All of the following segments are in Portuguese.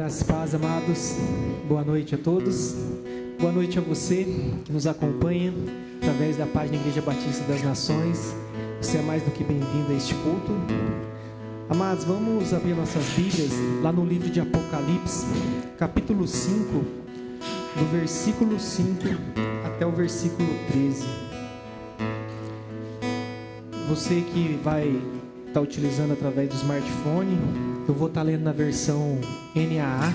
Graças e paz, amados. Boa noite a todos. Boa noite a você que nos acompanha através da página Igreja Batista das Nações. Você é mais do que bem-vindo a este culto. Amados, vamos abrir nossas Bíblias lá no livro de Apocalipse, capítulo 5, do versículo 5 até o versículo 13. Você que vai estar utilizando através do smartphone, eu vou estar lendo na versão NAA.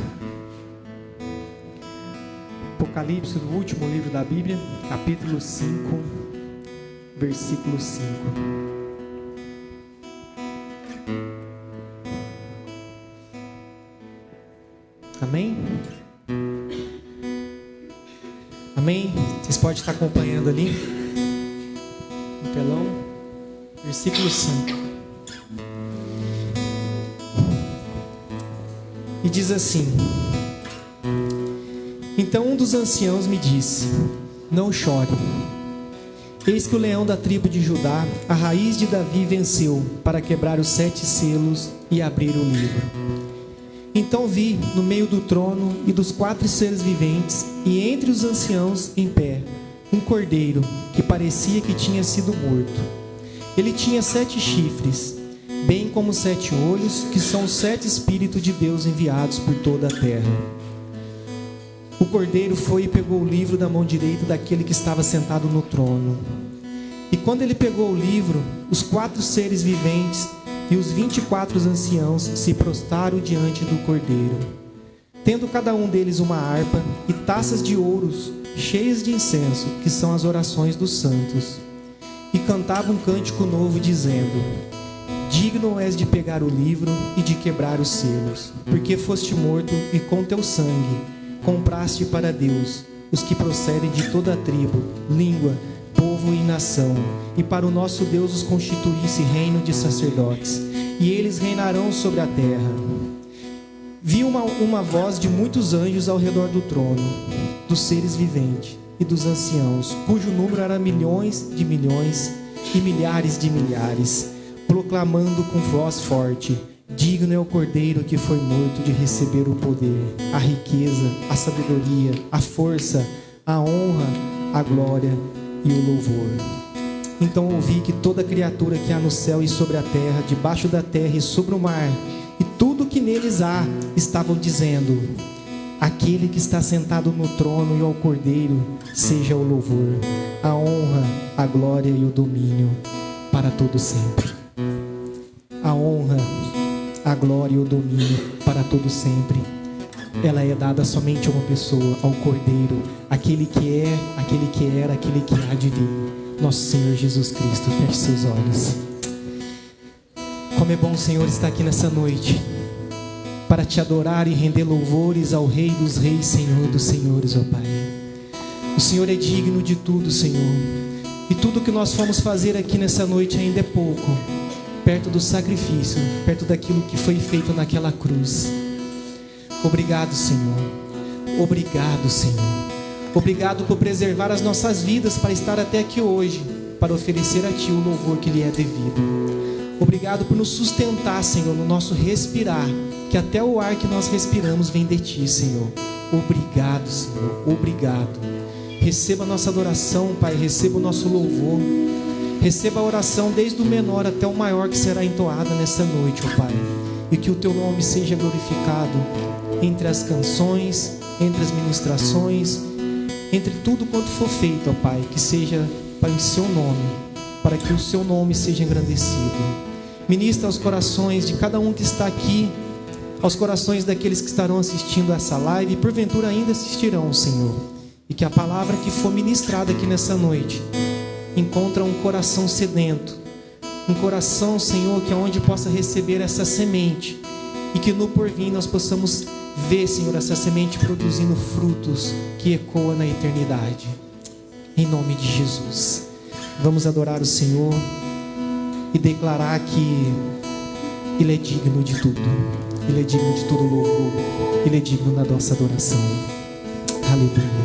Apocalipse, o último livro da Bíblia, capítulo 5, versículo 5. Amém? Amém? Vocês podem estar acompanhando ali no telão, versículo 5. E diz assim: Então um dos anciãos me disse: Não chore. Eis que o leão da tribo de Judá, a raiz de Davi, venceu para quebrar os 7 selos e abrir o livro. Então vi no meio do trono e dos 4 seres viventes, e entre os anciãos em pé, um cordeiro que parecia que tinha sido morto. Ele tinha 7 chifres, bem como 7 olhos, que são os 7 Espíritos de Deus enviados por toda a terra. O cordeiro foi e pegou o livro da mão direita daquele que estava sentado no trono. E quando ele pegou o livro, os 4 seres viventes e os 24 anciãos se prostraram diante do cordeiro, tendo cada um deles uma harpa e taças de ouros cheias de incenso, que são as orações dos santos. E cantavam um cântico novo, dizendo: Digno és de pegar o livro e de quebrar os selos, porque foste morto e com teu sangue compraste para Deus os que procedem de toda a tribo, língua, povo e nação, e para o nosso Deus os constituísse reino de sacerdotes, e eles reinarão sobre a terra. Vi uma voz de muitos anjos ao redor do trono, dos seres viventes e dos anciãos, cujo número era milhões de milhões e milhares de milhares, proclamando com voz forte: Digno é o cordeiro que foi morto de receber o poder, a riqueza, a sabedoria, a força, a honra, a glória e o louvor. Então ouvi que toda criatura que há no céu e sobre a terra, debaixo da terra e sobre o mar, e tudo que neles há, estavam dizendo: Aquele que está sentado no trono e ao cordeiro, seja o louvor, a honra, a glória e o domínio para todo sempre. A honra, a glória e o domínio para todo sempre, ela é dada somente a uma pessoa, ao Cordeiro, aquele que é, aquele que era, aquele que há de vir, nosso Senhor Jesus Cristo. Feche seus olhos. Como é bom, Senhor, estar aqui nessa noite para te adorar e render louvores ao Rei dos Reis, Senhor dos Senhores, ó Pai. O Senhor é digno de tudo, Senhor, e tudo que nós fomos fazer aqui nessa noite ainda é pouco, perto do sacrifício, perto daquilo que foi feito naquela cruz. Obrigado, Senhor. Obrigado, Senhor. Obrigado por preservar as nossas vidas para estar até aqui hoje, para oferecer a Ti o louvor que lhe é devido. Obrigado por nos sustentar, Senhor, no nosso respirar, que até o ar que nós respiramos vem de Ti, Senhor. Obrigado, Senhor. Obrigado. Receba a nossa adoração, Pai. Receba o nosso louvor. Receba a oração desde o menor até o maior que será entoada nessa noite, ó Pai. E que o Teu nome seja glorificado entre as canções, entre as ministrações, entre tudo quanto for feito, ó Pai. Que seja para o Seu nome, para que o Seu nome seja engrandecido. Ministra aos corações de cada um que está aqui, aos corações daqueles que estarão assistindo essa live e porventura ainda assistirão, Senhor. E que a palavra que for ministrada aqui nessa noite encontra um coração sedento, um coração, Senhor, que é onde possa receber essa semente, e que no porvir nós possamos ver, Senhor, essa semente produzindo frutos que ecoam na eternidade. Em nome de Jesus, vamos adorar o Senhor e declarar que Ele é digno de tudo, Ele é digno de todo louvor, Ele é digno da nossa adoração. Aleluia.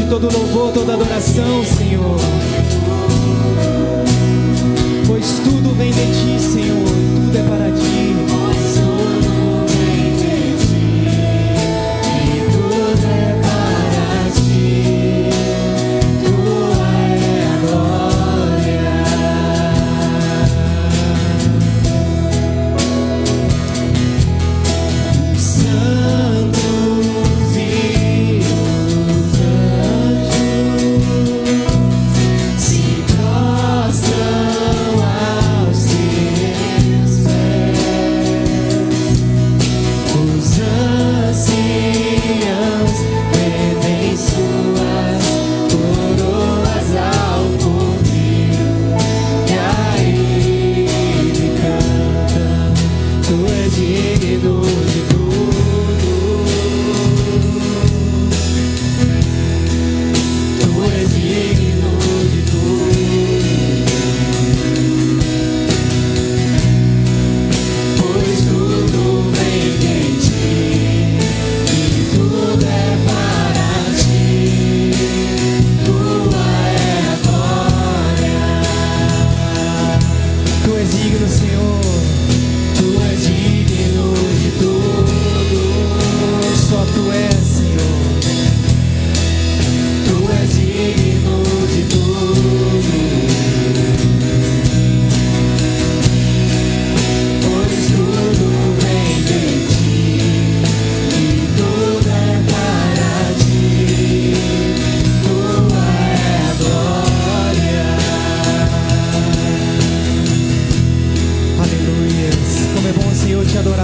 todo louvor, toda adoração, Senhor. Pois tudo vem de Ti, Senhor, tudo é para Ti.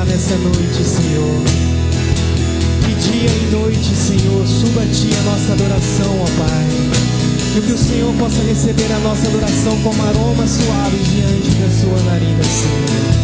Nessa noite, Senhor, que dia e noite, Senhor, suba a Ti a nossa adoração, ó Pai, e que o Senhor possa receber a nossa adoração como aroma suave diante da Sua narina, Senhor.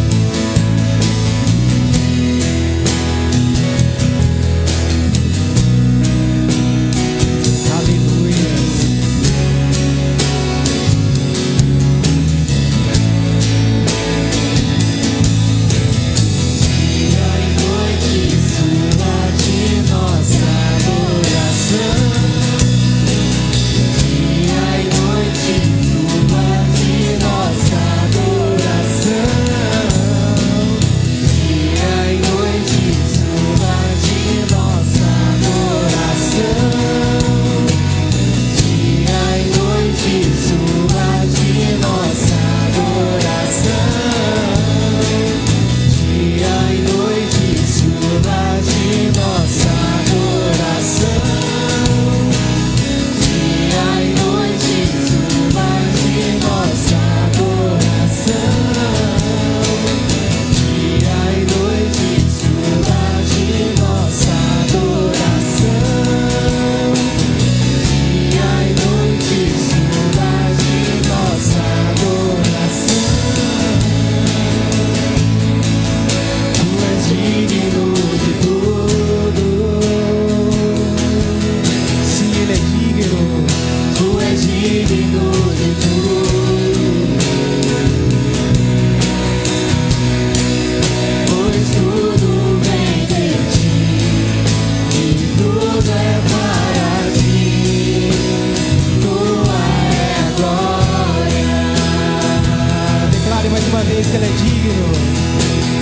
Que Ele é digno,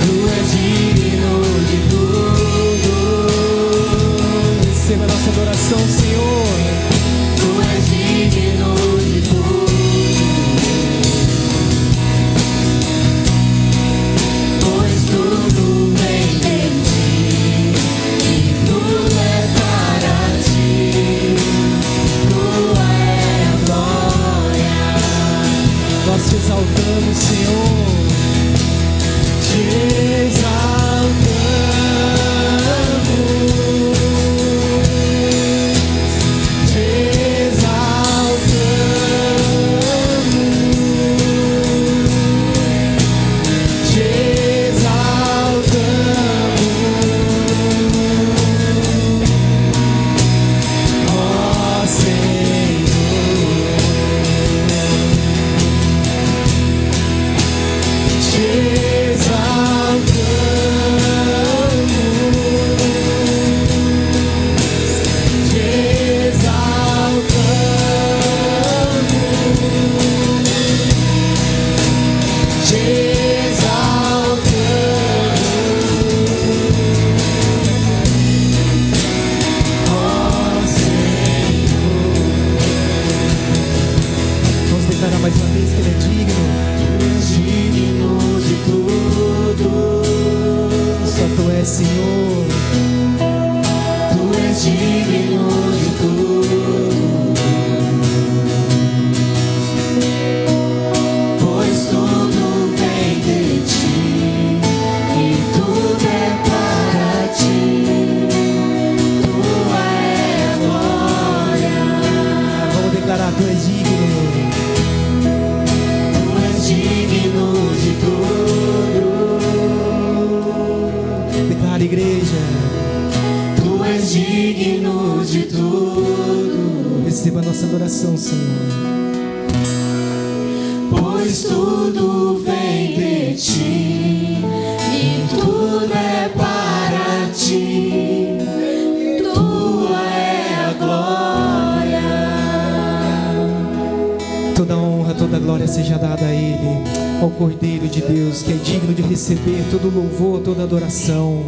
Tu és digno de tudo. Receba a nossa adoração, Senhor. Tu és digno de tudo, pois tudo vem de Ti e tudo é para Ti. Tua é a glória. Nós te exaltamos, Senhor. Te exaltamos. tudo. Receba a nossa adoração, Senhor. Pois tudo vem de ti e tudo é para ti. Tua é a glória. Toda honra, toda glória seja dada a Ele, ao Cordeiro de Deus, que é digno de receber todo louvor, toda adoração.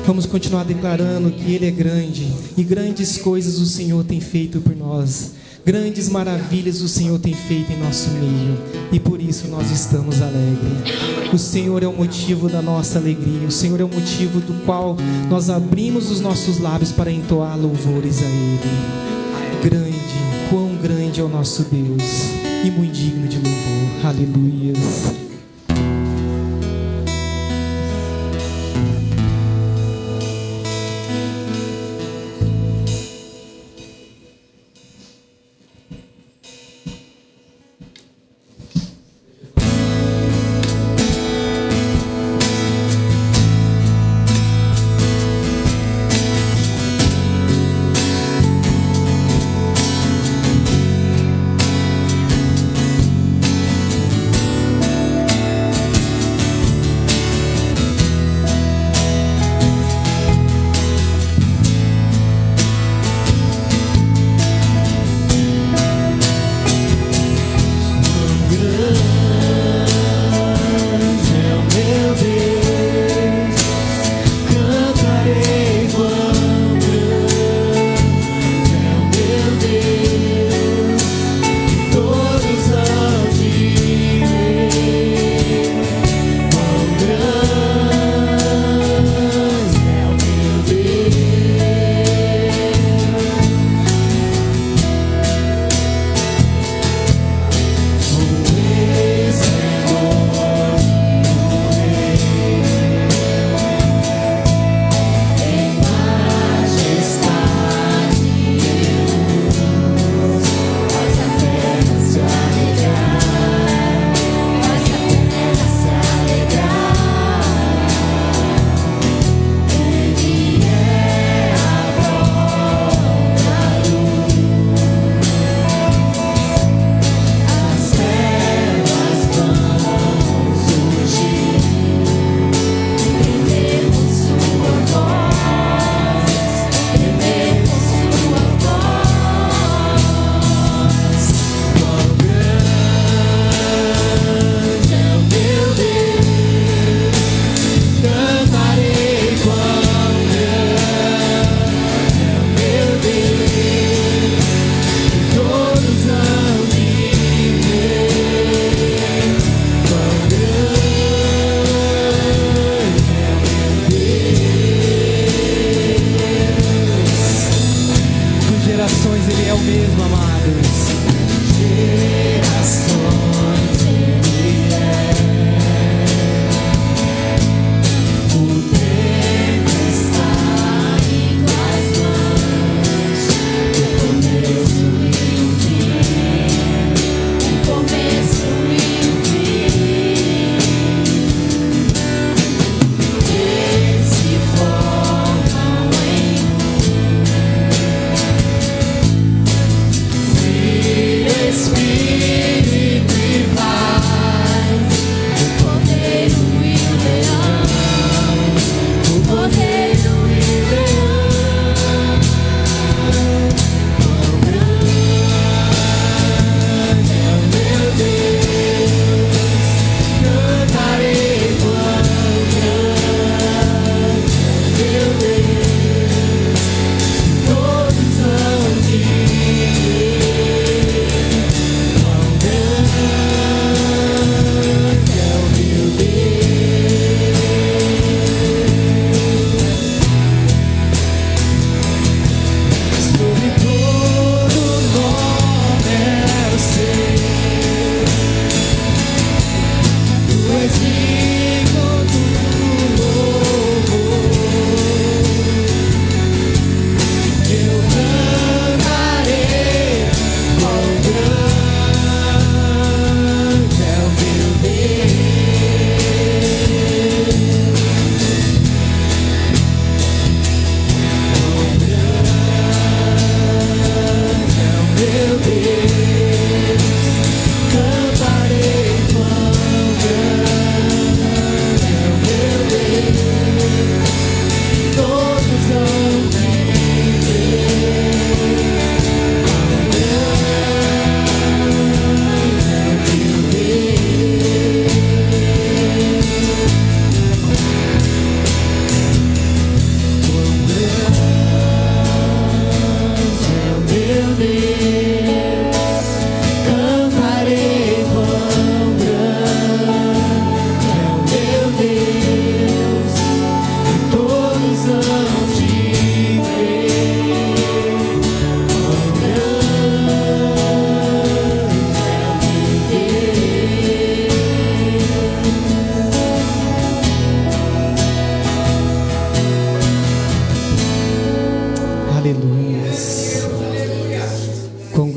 Vamos continuar declarando que Ele é grande e grandes coisas o Senhor tem feito por nós. Grandes maravilhas o Senhor tem feito em nosso meio e por isso nós estamos alegres. O Senhor é o motivo da nossa alegria, o Senhor é o motivo do qual nós abrimos os nossos lábios para entoar louvores a Ele. Grande, quão grande é o nosso Deus e muito digno de louvor. Aleluias.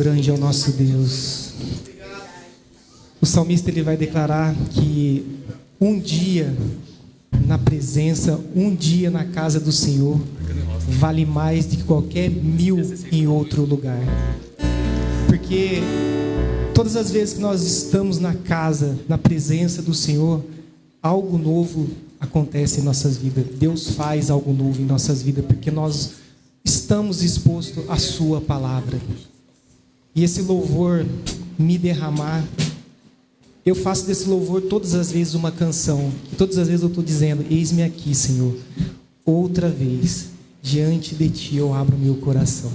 grande é o nosso Deus. O salmista ele vai declarar que um dia na presença, um dia na casa do Senhor vale mais do que qualquer 1000 em outro lugar. Porque todas as vezes que nós estamos na casa, na presença do Senhor, algo novo acontece em nossas vidas. Deus faz algo novo em nossas vidas, porque nós estamos expostos à sua palavra. E esse louvor me derramar, eu faço desse louvor todas as vezes uma canção. E todas as vezes eu estou dizendo: eis-me aqui, Senhor. Outra vez, diante de Ti eu abro meu coração.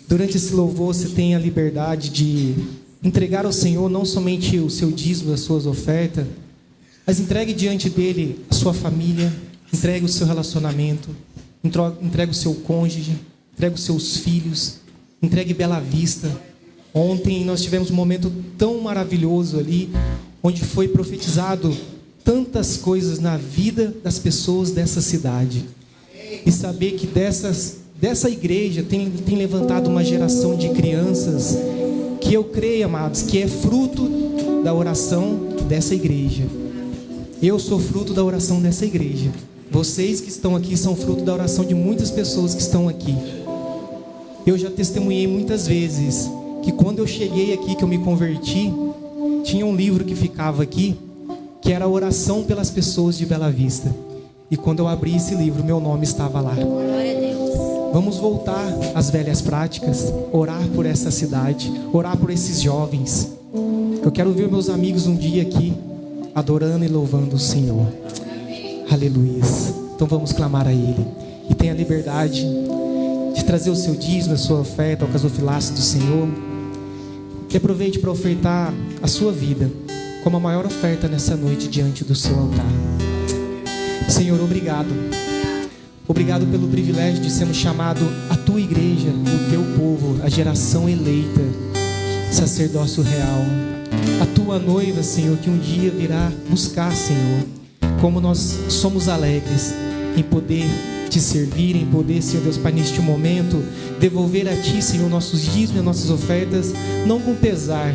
Durante esse louvor você tem a liberdade de entregar ao Senhor não somente o seu dízimo, as suas ofertas, mas entregue diante dele a sua família, entregue o seu relacionamento, entregue o seu cônjuge, entregue os seus filhos, entregue Bela Vista. Ontem nós tivemos um momento tão maravilhoso ali, onde foi profetizado tantas coisas na vida das pessoas dessa cidade. E saber que dessa igreja tem levantado uma geração de crianças que eu creio, amados, que é fruto da oração dessa igreja. Eu sou fruto da oração dessa igreja. Vocês que estão aqui são fruto da oração de muitas pessoas que estão aqui. Eu já testemunhei muitas vezes que quando eu cheguei aqui, que eu me converti, tinha um livro que ficava aqui, que era a oração pelas pessoas de Bela Vista. E quando eu abri esse livro, meu nome estava lá. Glória a Deus. Vamos voltar às velhas práticas, orar por essa cidade, orar por esses jovens. Eu quero ver meus amigos um dia aqui, adorando e louvando o Senhor. Aleluia. Então vamos clamar a Ele. E tenha a liberdade de trazer o seu dízimo, a sua oferta ao gasofilácio do Senhor. E aproveite para ofertar a sua vida como a maior oferta nessa noite diante do seu altar. Senhor, obrigado. Obrigado pelo privilégio de sermos chamados a tua igreja, o teu povo, a geração eleita, sacerdócio real. A tua noiva, Senhor, que um dia virá buscar, Senhor. Como nós somos alegres em poder te servir, em poder, Senhor Deus, Pai, neste momento, devolver a Ti, Senhor, nossos dízimos e nossas ofertas, não com pesar,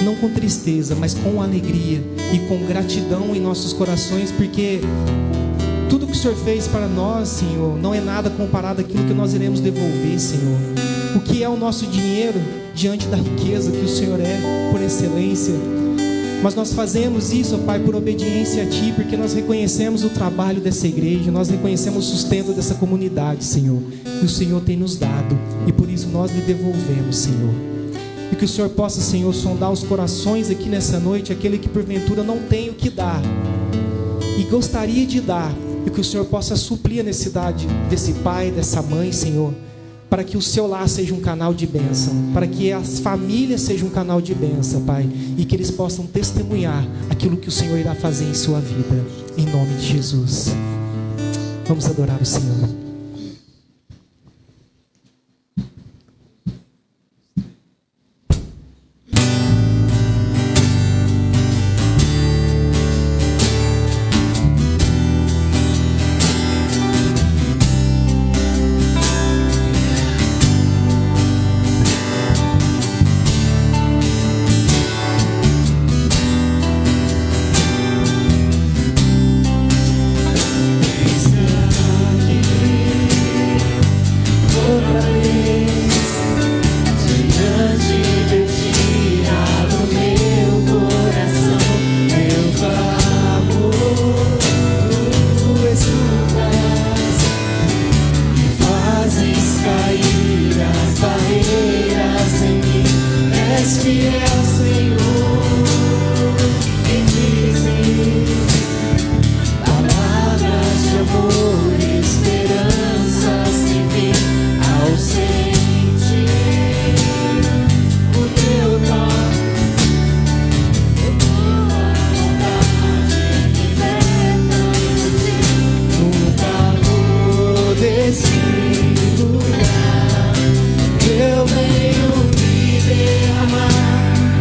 não com tristeza, mas com alegria e com gratidão em nossos corações, porque tudo que o Senhor fez para nós, Senhor, não é nada comparado àquilo que nós iremos devolver, Senhor. O que é o nosso dinheiro diante da riqueza que o Senhor é, por excelência? Mas nós fazemos isso, ó Pai, por obediência a Ti, porque nós reconhecemos o trabalho dessa igreja, nós reconhecemos o sustento dessa comunidade, Senhor. E o Senhor tem nos dado, e por isso nós lhe devolvemos, Senhor. E que o Senhor possa, Senhor, sondar os corações aqui nessa noite, aquele que porventura não tem o que dar, e gostaria de dar, e que o Senhor possa suprir a necessidade desse pai, dessa mãe, Senhor, para que o seu lar seja um canal de bênção, para que as famílias sejam um canal de bênção, Pai, e que eles possam testemunhar aquilo que o Senhor irá fazer em sua vida, em nome de Jesus. Vamos adorar o Senhor. Eu venho me derramar.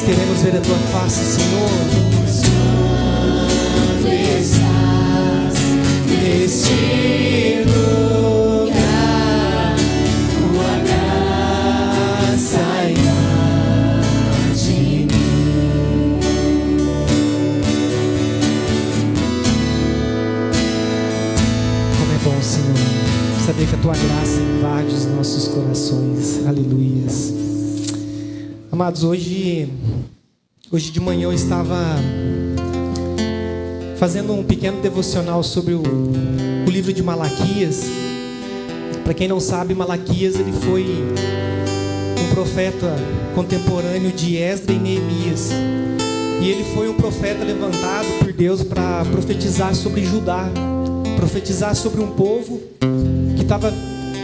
queremos ver a tua face, Senhor. Quando estás neste lugar, tua graça invade mim. Como é bom, Senhor, saber que a tua graça invade os nossos corações. Aleluias. Amados, hoje de manhã eu estava fazendo um pequeno devocional sobre o livro de Malaquias. Para quem não sabe, Malaquias ele foi um profeta contemporâneo de Esdras e Neemias. E ele foi um profeta levantado por Deus para profetizar sobre Judá, profetizar sobre um povo que estava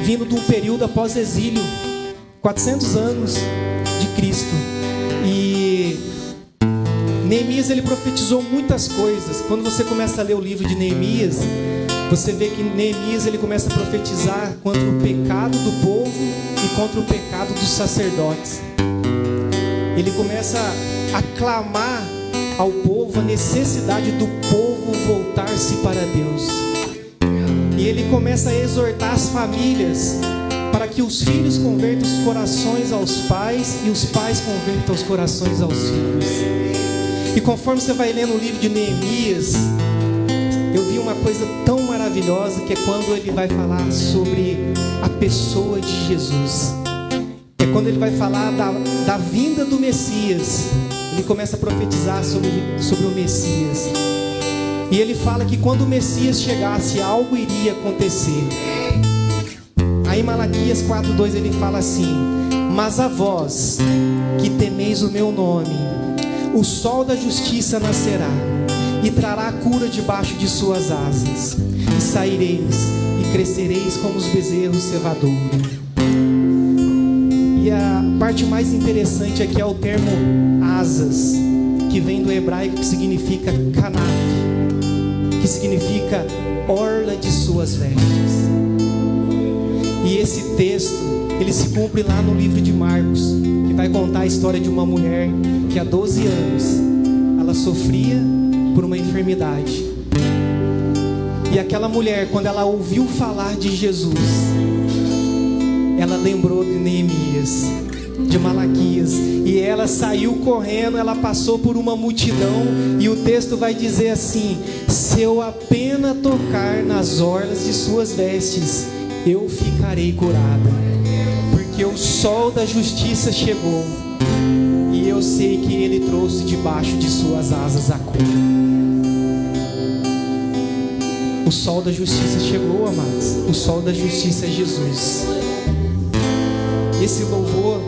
vindo de um período após exílio, 400 anos de Cristo. E Neemias ele profetizou muitas coisas. Quando você começa a ler o livro de Neemias, você vê que Neemias ele começa a profetizar contra o pecado do povo e contra o pecado dos sacerdotes. Ele começa a clamar ao povo a necessidade do povo voltar-se para Deus. E ele começa a exortar as famílias para que os filhos convertam os corações aos pais e os pais convertam os corações aos filhos. E conforme você vai lendo o livro de Neemias, eu vi uma coisa tão maravilhosa, que é quando ele vai falar sobre a pessoa de Jesus. É quando ele vai falar da vinda do Messias. Ele começa a profetizar sobre o Messias. E ele fala que quando o Messias chegasse, algo iria acontecer. Aí em Malaquias 4:2 ele fala assim: mas a vós que temeis o meu nome, o sol da justiça nascerá e trará cura debaixo de suas asas, e saireis e crescereis como os bezerros cevadouro. E a parte mais interessante aqui é o termo asas, que vem do hebraico, que significa canaf, que significa orla de suas vestes. E esse texto, ele se cumpre lá no livro de Marcos, que vai contar a história de uma mulher que há 12 anos ela sofria por uma enfermidade. E aquela mulher, quando ela ouviu falar de Jesus, ela lembrou de Neemias, de Malaquias, e ela saiu correndo. Ela passou por uma multidão, e o texto vai dizer assim: se eu apenas tocar nas orlas de suas vestes, eu ficarei curada, porque o sol da justiça chegou, e eu sei que ele trouxe debaixo de suas asas a cura. O sol da justiça chegou, amados. O sol da justiça é Jesus. Esse louvor,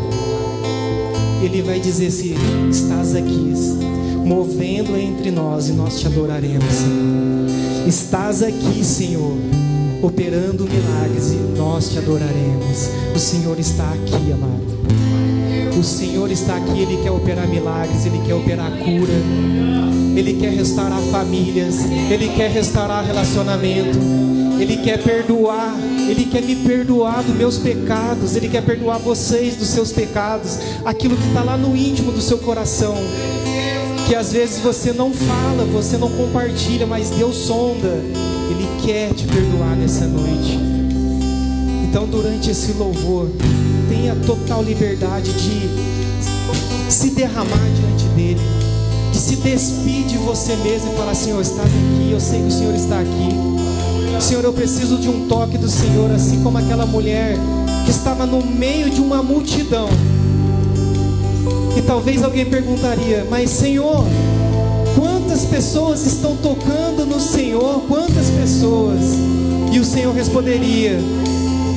ele vai dizer assim: estás aqui, movendo entre nós, e nós te adoraremos, Senhor. Estás aqui, Senhor, operando milagres, e nós te adoraremos. O Senhor está aqui, amado. O Senhor está aqui. Ele quer operar milagres, Ele quer operar cura, Ele quer restaurar famílias, Ele quer restaurar relacionamento, Ele quer perdoar, Ele quer me perdoar dos meus pecados, Ele quer perdoar vocês dos seus pecados, aquilo que está lá no íntimo do seu coração, que às vezes você não fala, você não compartilha, mas Deus sonda. Ele quer te perdoar nessa noite. Então, durante esse louvor, tenha total liberdade de se derramar diante dele, de se despir de você mesmo e falar: Senhor, estás aqui, eu sei que o Senhor está aqui. Senhor, eu preciso de um toque do Senhor, assim como aquela mulher que estava no meio de uma multidão. E talvez alguém perguntaria: mas Senhor, quantas pessoas estão tocando no Senhor? Quantas pessoas? E o Senhor responderia: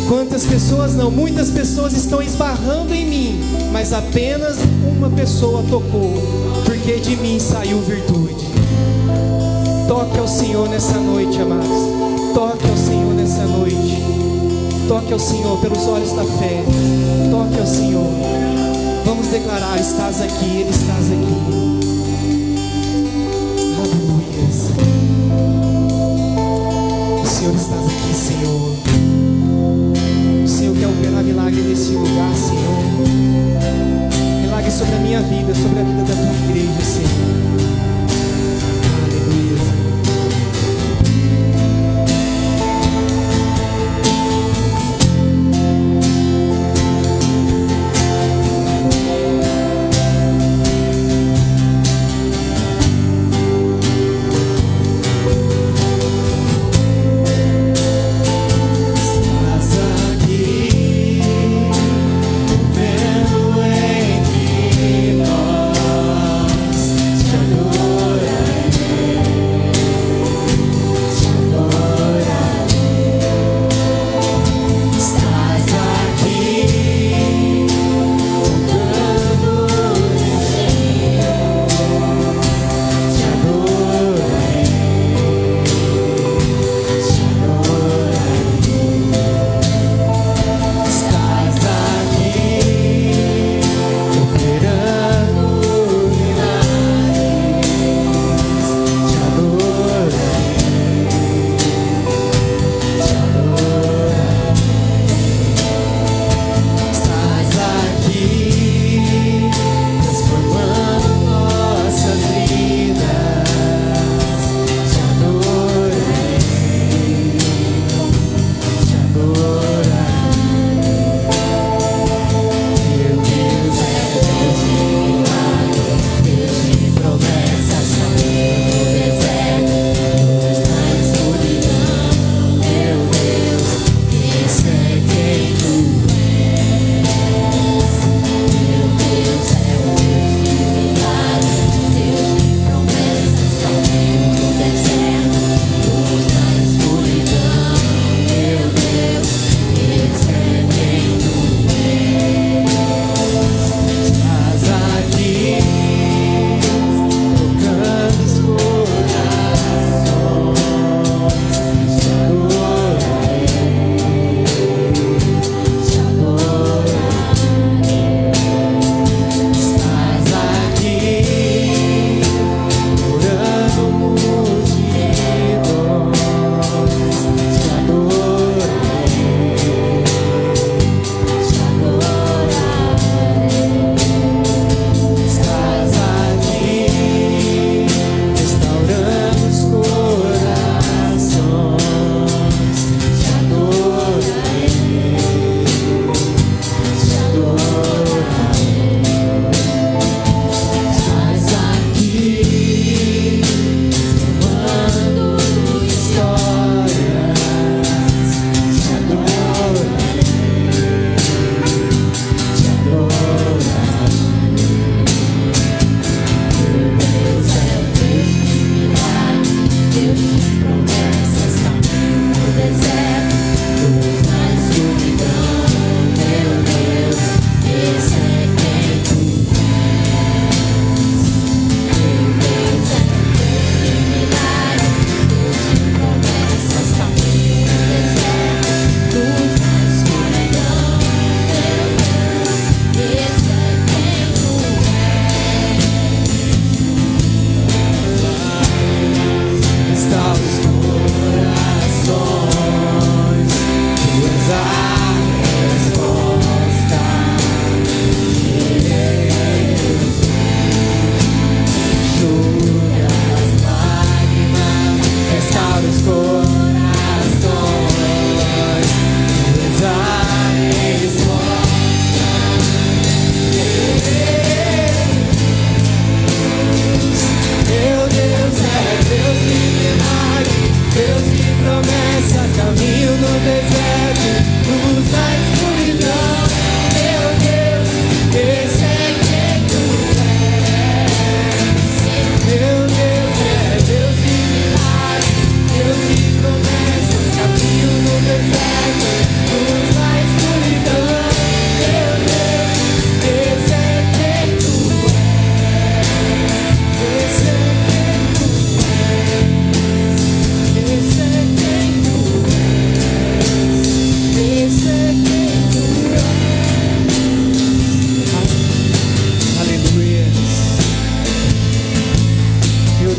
quantas pessoas não, muitas pessoas estão esbarrando em mim, mas apenas uma pessoa tocou, porque de mim saiu virtude. Toque ao Senhor nessa noite, amados. Toque ao Senhor nessa noite. Toque ao Senhor pelos olhos da fé. Toque ao Senhor. Vamos declarar: estás aqui, Ele estás aqui. Aleluia. O Senhor estás aqui, Senhor. O Senhor quer operar milagre nesse lugar, Senhor. Milagre sobre a minha vida, sobre a vida da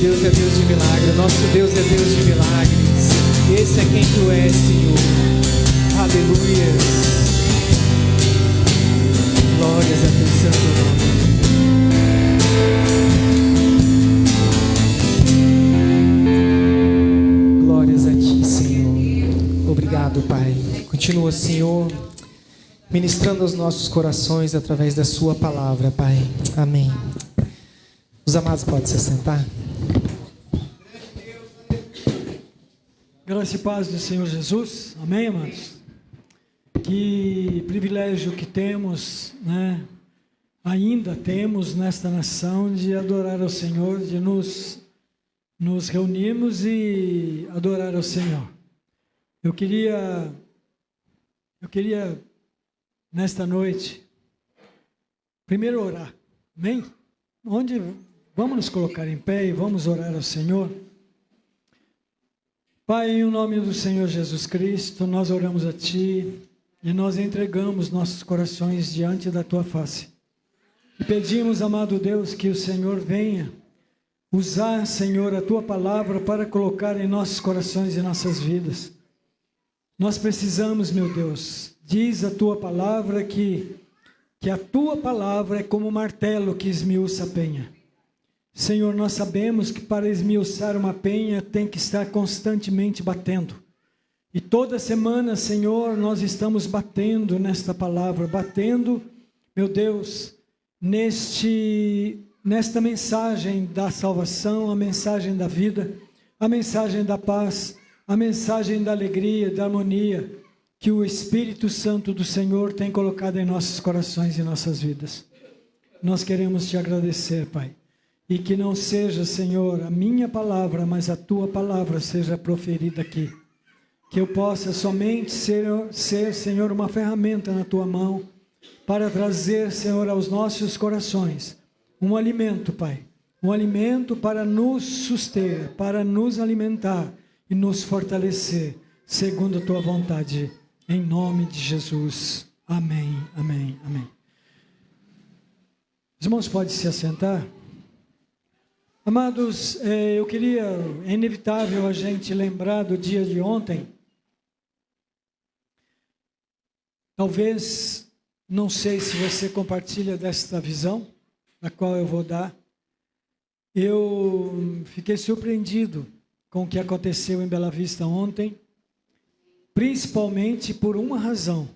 Deus é Deus de milagre, nosso Deus é Deus de milagres. Esse é quem tu és, Senhor. Aleluia. Glórias a teu santo nome. Glórias a ti, Senhor. Obrigado, Pai. Continua, Senhor, ministrando aos nossos corações através da sua palavra, Pai. Amém. Os amados podem se assentar. Graça e paz do Senhor Jesus. Amém, amados? Que privilégio que temos, né? Ainda temos nesta nação de adorar ao Senhor, de nos reunirmos e adorar ao Senhor. Eu queria nesta noite primeiro orar. Amém? Vamos nos colocar em pé e vamos orar ao Senhor. Pai, em nome do Senhor Jesus Cristo, nós oramos a Ti e nós entregamos nossos corações diante da Tua face. E pedimos, amado Deus, que o Senhor venha usar, Senhor, a Tua palavra para colocar em nossos corações e nossas vidas. Nós precisamos, meu Deus, diz a Tua palavra que a Tua palavra é como um martelo que esmiuça a penha. Senhor, nós sabemos que para esmiuçar uma penha tem que estar constantemente batendo. E toda semana, Senhor, nós estamos batendo nesta palavra, batendo, meu Deus, nesta mensagem da salvação, a mensagem da vida, a mensagem da paz, a mensagem da alegria, da harmonia, que o Espírito Santo do Senhor tem colocado em nossos corações e nossas vidas. Nós queremos Te agradecer, Pai. E que não seja, Senhor, a minha palavra, mas a Tua palavra seja proferida aqui. Que eu possa somente ser, Senhor, uma ferramenta na Tua mão para trazer, Senhor, aos nossos corações um alimento, Pai. Um alimento para nos suster, para nos alimentar e nos fortalecer, segundo a Tua vontade. Em nome de Jesus. Amém, amém, amém. Os irmãos podem se assentar? Amados, é inevitável a gente lembrar do dia de ontem. Talvez, não sei se você compartilha desta visão, da qual eu vou dar. Eu fiquei surpreendido com o que aconteceu em Bela Vista ontem, principalmente por uma razão,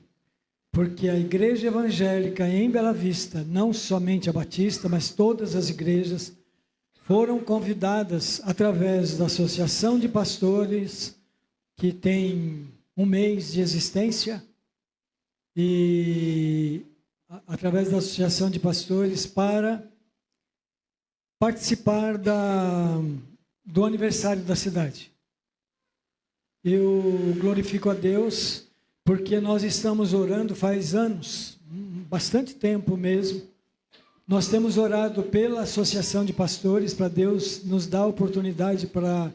porque a igreja evangélica em Bela Vista, não somente a Batista, mas todas as igrejas, foram convidadas através da Associação de Pastores, que tem um mês de existência, e através da Associação de Pastores para participar do aniversário da cidade. Eu glorifico a Deus, porque nós estamos orando faz anos, bastante tempo mesmo. Nós temos orado pela Associação de Pastores, para Deus nos dar a oportunidade para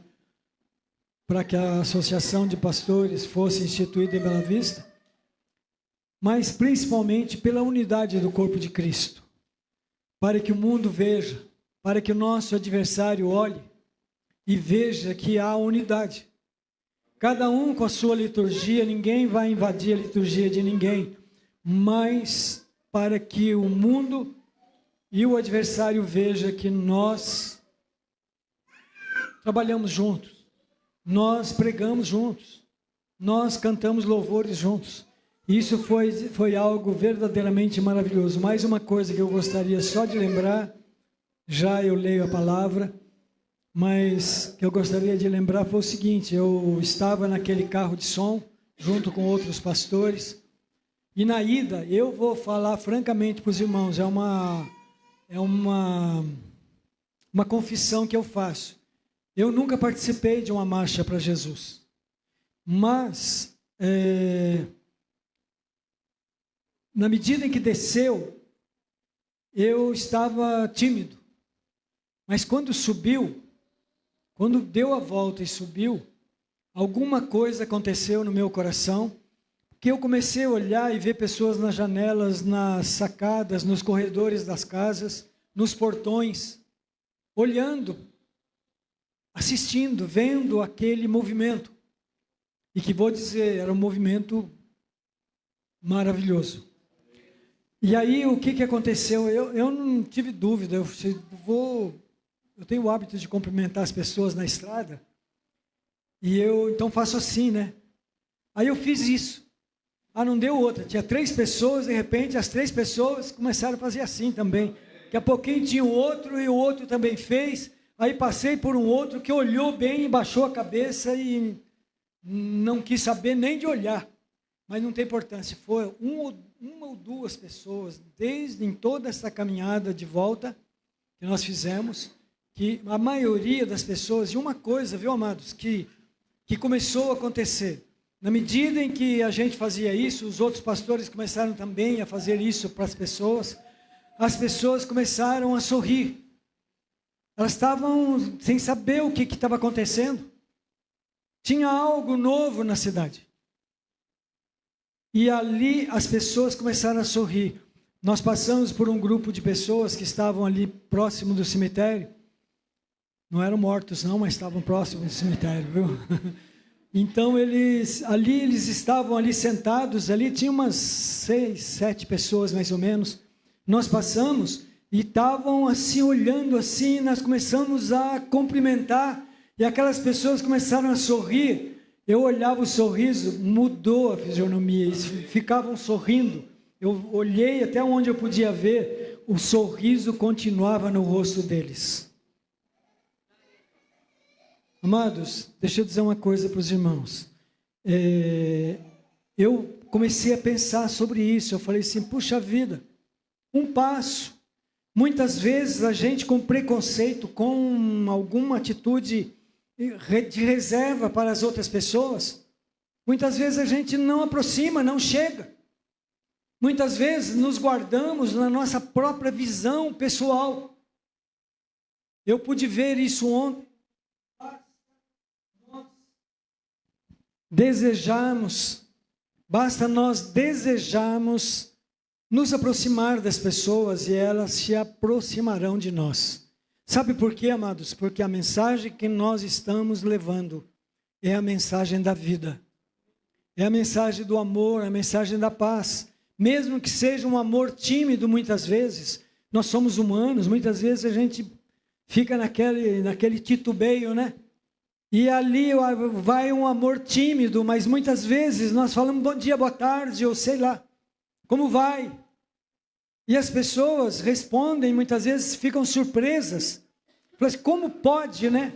que a Associação de Pastores fosse instituída em Bela Vista, mas principalmente pela unidade do corpo de Cristo, para que o mundo veja, para que o nosso adversário olhe e veja que há unidade. Cada um com a sua liturgia, ninguém vai invadir a liturgia de ninguém, mas para que o mundo e o adversário veja que nós trabalhamos juntos, nós pregamos juntos, nós cantamos louvores juntos. Isso foi algo verdadeiramente maravilhoso. Mais uma coisa que eu gostaria só de lembrar, já eu leio a palavra, mas que eu gostaria de lembrar foi o seguinte: eu estava naquele carro de som, junto com outros pastores, e na ida, eu vou falar francamente para os irmãos, é uma confissão que eu faço. Eu nunca participei de uma marcha para Jesus, mas na medida em que desceu, eu estava tímido, mas quando subiu, quando deu a volta e subiu, alguma coisa aconteceu no meu coração, que eu comecei a olhar e ver pessoas nas janelas, nas sacadas, nos corredores das casas, nos portões, olhando assistindo, vendo aquele movimento. E que vou dizer, era um movimento maravilhoso. E aí o que aconteceu? Eu não tive dúvida, eu tenho o hábito de cumprimentar as pessoas na estrada. E eu então faço assim, né? Aí eu fiz isso. Não deu outra. Tinha 3 pessoas, de repente as 3 pessoas começaram a fazer assim também. Daqui a pouquinho tinha o outro e o outro também fez. Aí passei por um outro que olhou bem, baixou a cabeça e não quis saber nem de olhar. Mas não tem importância. Foi uma ou 2 pessoas, em toda essa caminhada de volta que nós fizemos, que a maioria das pessoas, e uma coisa, viu, amados, que começou a acontecer. Na medida em que a gente fazia isso, os outros pastores começaram também a fazer isso para as pessoas começaram a sorrir. Elas estavam sem saber o que estava acontecendo. Tinha algo novo na cidade. E ali as pessoas começaram a sorrir. Nós passamos por um grupo de pessoas que estavam ali próximo do cemitério. Não eram mortos não, mas estavam próximos do cemitério, viu? Então eles estavam ali sentados, ali tinha umas 6, 7 pessoas mais ou menos. Nós passamos e estavam assim olhando assim, nós começamos a cumprimentar e aquelas pessoas começaram a sorrir. Eu olhava o sorriso, mudou a fisionomia, eles ficavam sorrindo. Eu olhei até onde eu podia ver, o sorriso continuava no rosto deles. Amados, deixa eu dizer uma coisa para os irmãos. Eu comecei a pensar sobre isso. Eu falei assim, puxa vida, um passo. Muitas vezes a gente com preconceito, com alguma atitude de reserva para as outras pessoas, muitas vezes a gente não aproxima, não chega. Muitas vezes nos guardamos na nossa própria visão pessoal. Eu pude ver isso ontem. Basta nós desejarmos nos aproximar das pessoas e elas se aproximarão de nós. Sabe por quê, amados? Porque a mensagem que nós estamos levando é a mensagem da vida. É a mensagem do amor, a mensagem da paz. Mesmo que seja um amor tímido muitas vezes, nós somos humanos, muitas vezes a gente fica naquele titubeio, né? E ali vai um amor tímido, mas muitas vezes nós falamos bom dia, boa tarde, ou sei lá, como vai? E as pessoas respondem, muitas vezes ficam surpresas. Falam assim, como pode, né?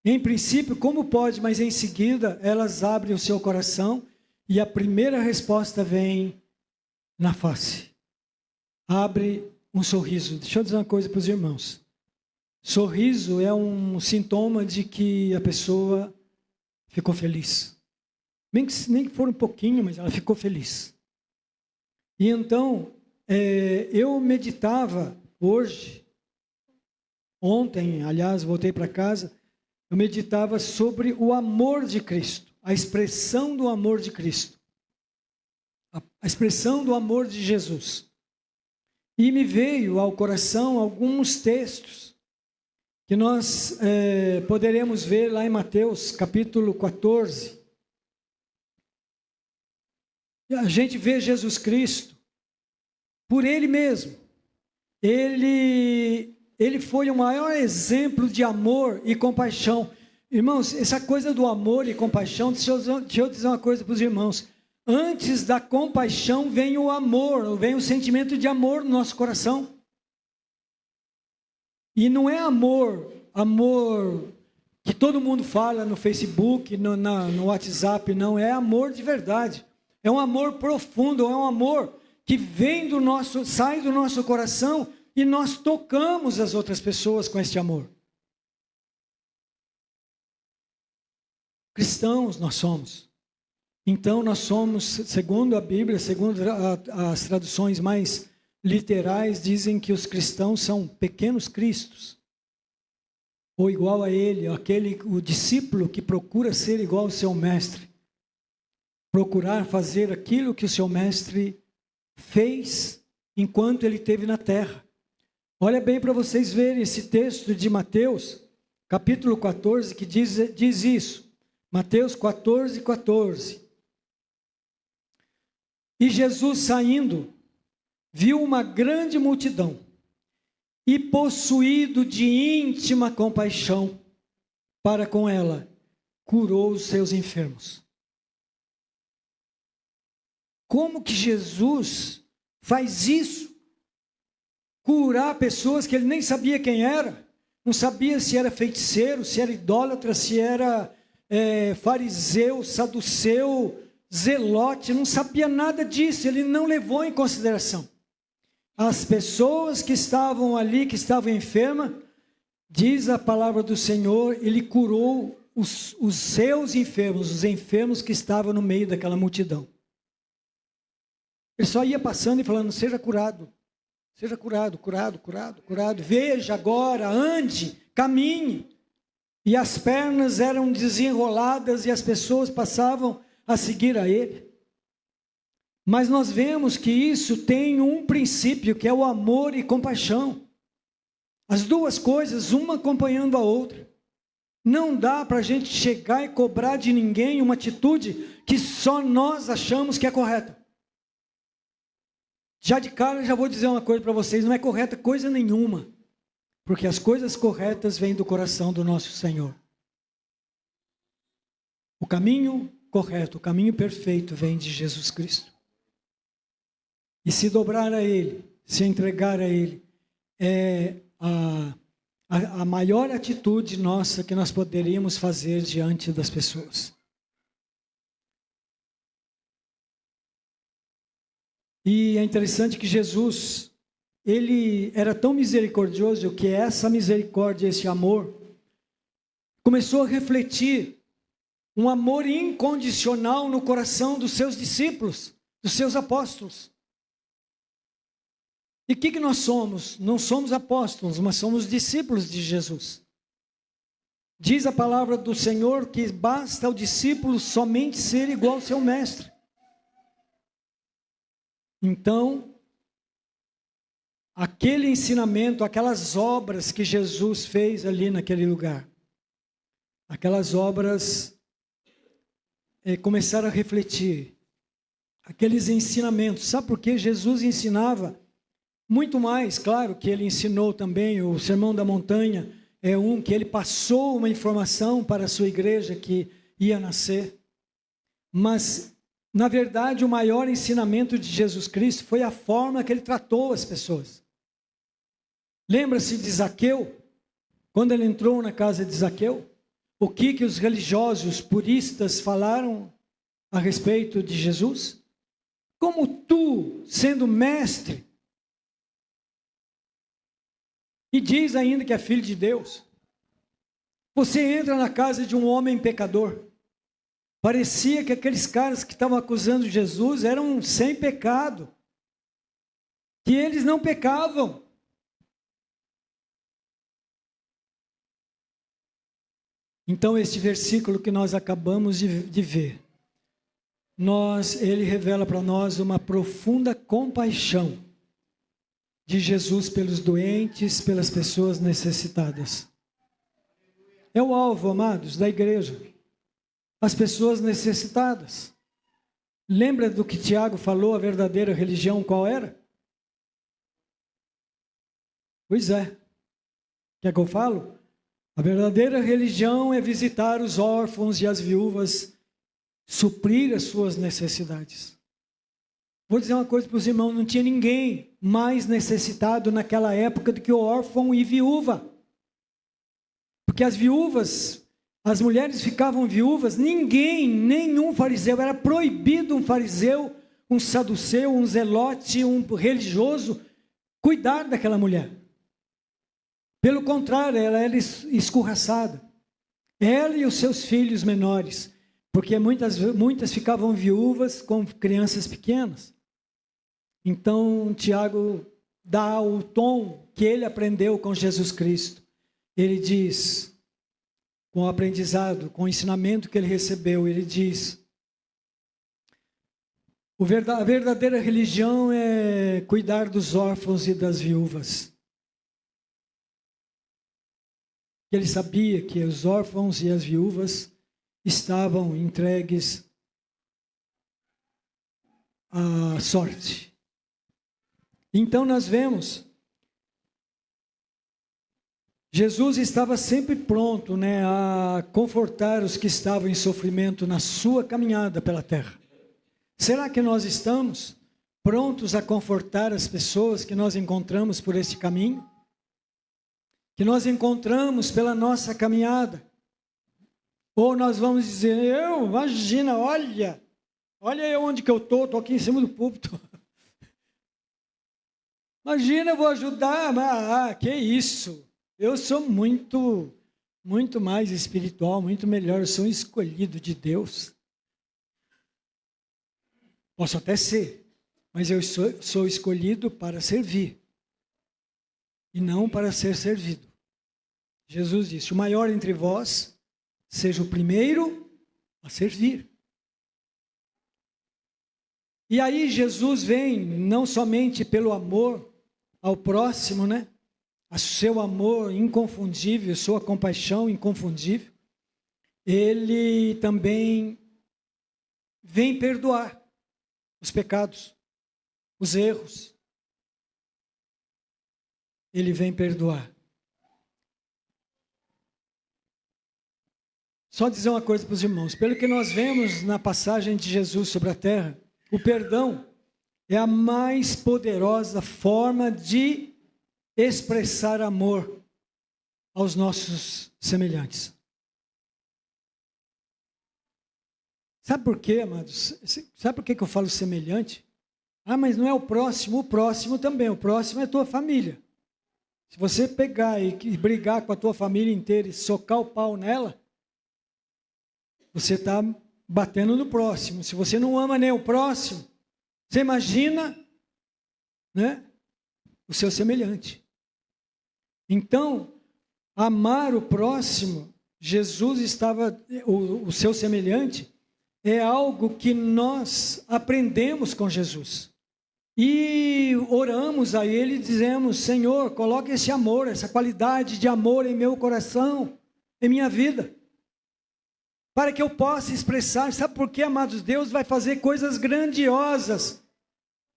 Em princípio, como pode, mas em seguida elas abrem o seu coração e a primeira resposta vem na face. Abre um sorriso. Deixa eu dizer uma coisa para os irmãos. Sorriso é um sintoma de que a pessoa ficou feliz. Nem que for um pouquinho, mas ela ficou feliz. E então, eu meditava ontem, aliás, voltei para casa, eu meditava sobre o amor de Cristo, a expressão do amor de Cristo, a expressão do amor de Jesus. E me veio ao coração alguns textos que nós poderemos ver lá em Mateus, capítulo 14. A gente vê Jesus Cristo, por Ele mesmo. Ele foi o maior exemplo de amor e compaixão. Irmãos, essa coisa do amor e compaixão, deixa eu dizer uma coisa para os irmãos. Antes da compaixão vem o amor, vem o sentimento de amor no nosso coração. E não é amor que todo mundo fala no Facebook, no WhatsApp, não. É amor de verdade. É um amor profundo, é um amor que sai do nosso coração e nós tocamos as outras pessoas com este amor. Cristãos nós somos. Então nós somos, segundo a Bíblia, segundo as traduções mais literais, dizem que os cristãos são pequenos cristos. Ou igual a ele, o discípulo que procura ser igual ao seu mestre. Procurar fazer aquilo que o seu mestre fez enquanto ele esteve na terra. Olha bem para vocês verem esse texto de Mateus, capítulo 14, que diz isso. Mateus 14, 14. E Jesus saindo, viu uma grande multidão, e possuído de íntima compaixão para com ela, curou os seus enfermos. Como que Jesus faz isso? Curar pessoas que ele nem sabia quem era, não sabia se era feiticeiro, se era idólatra, se era fariseu, saduceu, zelote, não sabia nada disso, ele não levou em consideração. As pessoas que estavam ali, que estavam enfermas, diz a palavra do Senhor, ele curou os seus enfermos, os enfermos que estavam no meio daquela multidão. Ele só ia passando e falando, seja curado, curado, curado. Veja agora, ande, caminhe. E as pernas eram desenroladas e as pessoas passavam a seguir a ele. Mas nós vemos que isso tem um princípio, que é o amor e compaixão. As duas coisas, uma acompanhando a outra. Não dá para a gente chegar e cobrar de ninguém uma atitude que só nós achamos que é correta. Já de cara, já vou dizer uma coisa para vocês, não é correta coisa nenhuma. Porque as coisas corretas vêm do coração do nosso Senhor. O caminho correto, o caminho perfeito vem de Jesus Cristo. E se dobrar a Ele, se entregar a Ele, é a maior atitude nossa que nós poderíamos fazer diante das pessoas. E é interessante que Jesus, ele era tão misericordioso que essa misericórdia, esse amor, começou a refletir um amor incondicional no coração dos seus discípulos, dos seus apóstolos. E o que nós somos? Não somos apóstolos, mas somos discípulos de Jesus. Diz a palavra do Senhor que basta ao discípulo somente ser igual ao seu mestre. Então, aquele ensinamento, aquelas obras que Jesus fez ali naquele lugar, aquelas obras começaram a refletir, aqueles ensinamentos. Sabe por que Jesus ensinava muito mais? Claro que ele ensinou também, o Sermão da Montanha é um que ele passou uma informação para a sua igreja que ia nascer, mas na verdade, o maior ensinamento de Jesus Cristo foi a forma que ele tratou as pessoas. Lembra-se de Zaqueu? Quando ele entrou na casa de Zaqueu, o que os religiosos puristas falaram a respeito de Jesus? Como tu, sendo mestre, e diz ainda que é filho de Deus, você entra na casa de um homem pecador. Parecia que aqueles caras que estavam acusando Jesus eram sem pecado, que eles não pecavam. Então, este versículo que nós acabamos de ver, ele revela para nós uma profunda compaixão de Jesus pelos doentes, pelas pessoas necessitadas. É o alvo, amados, da igreja. As pessoas necessitadas. Lembra do que Tiago falou, a verdadeira religião qual era? Pois é. Quer que eu falo? A verdadeira religião é visitar os órfãos e as viúvas, suprir as suas necessidades. Vou dizer uma coisa para os irmãos, não tinha ninguém mais necessitado naquela época do que o órfão e viúva. Porque as viúvas, as mulheres ficavam viúvas, nenhum fariseu, era proibido um fariseu, um saduceu, um zelote, um religioso, cuidar daquela mulher. Pelo contrário, ela era escorraçada. Ela e os seus filhos menores, porque muitas ficavam viúvas com crianças pequenas. Então, Tiago dá o tom que ele aprendeu com Jesus Cristo. Ele diz, com o aprendizado, com o ensinamento que ele recebeu, ele diz, a verdadeira religião é cuidar dos órfãos e das viúvas. que ele sabia que os órfãos e as viúvas estavam entregues à sorte. Então nós vemos, Jesus estava sempre pronto, a confortar os que estavam em sofrimento na sua caminhada pela terra. Será que nós estamos prontos a confortar as pessoas que nós encontramos por este caminho? Que nós encontramos pela nossa caminhada? Ou nós vamos dizer, imagina, olha eu onde que eu estou aqui em cima do púlpito. Imagina, eu vou ajudar, que isso? Eu sou muito mais espiritual, muito melhor, eu sou um escolhido de Deus. Posso até ser, mas eu sou escolhido para servir e não para ser servido. Jesus disse, o maior entre vós seja o primeiro a servir. E aí Jesus vem não somente pelo amor ao próximo, a seu amor inconfundível, sua compaixão inconfundível, ele também vem perdoar os pecados, os erros. Ele vem perdoar. Só dizer uma coisa para os irmãos, pelo que nós vemos na passagem de Jesus sobre a terra, o perdão é a mais poderosa forma de expressar amor aos nossos semelhantes. Sabe por quê, amados? Sabe por que eu falo semelhante? Mas não é o próximo também, o próximo é a tua família. Se você pegar e brigar com a tua família inteira e socar o pau nela, você está batendo no próximo. Se você não ama nem o próximo, você imagina, o seu semelhante. Então, amar o próximo, o seu semelhante, é algo que nós aprendemos com Jesus. E oramos a Ele e dizemos, Senhor, coloque esse amor, essa qualidade de amor em meu coração, em minha vida, para que eu possa expressar. Sabe por quê, amados? Deus vai fazer coisas grandiosas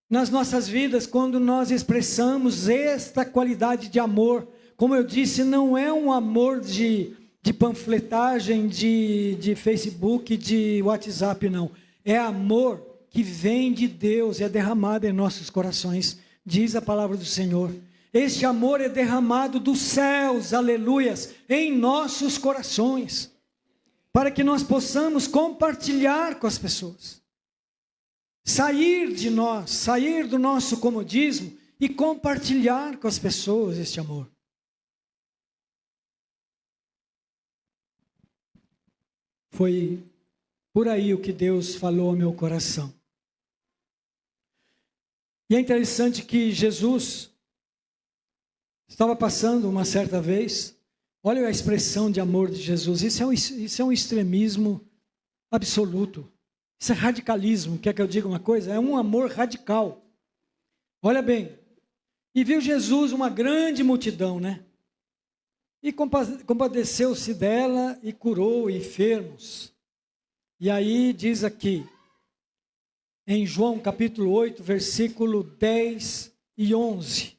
nas nossas vidas quando nós expressamos esta qualidade de amor. Como eu disse, não é um amor de panfletagem, de Facebook, de WhatsApp, não. É amor que vem de Deus, é derramado em nossos corações, diz a palavra do Senhor. Este amor é derramado dos céus, aleluias, em nossos corações, para que nós possamos compartilhar com as pessoas. Sair de nós, sair do nosso comodismo e compartilhar com as pessoas este amor. Foi por aí o que Deus falou ao meu coração. E é interessante que Jesus estava passando uma certa vez, olha a expressão de amor de Jesus, isso é um extremismo absoluto, isso é radicalismo, quer que eu diga uma coisa? É um amor radical. Olha bem, e viu Jesus uma grande multidão, E compadeceu-se dela e curou enfermos. E aí diz aqui, em João capítulo 8, versículo 10 e 11.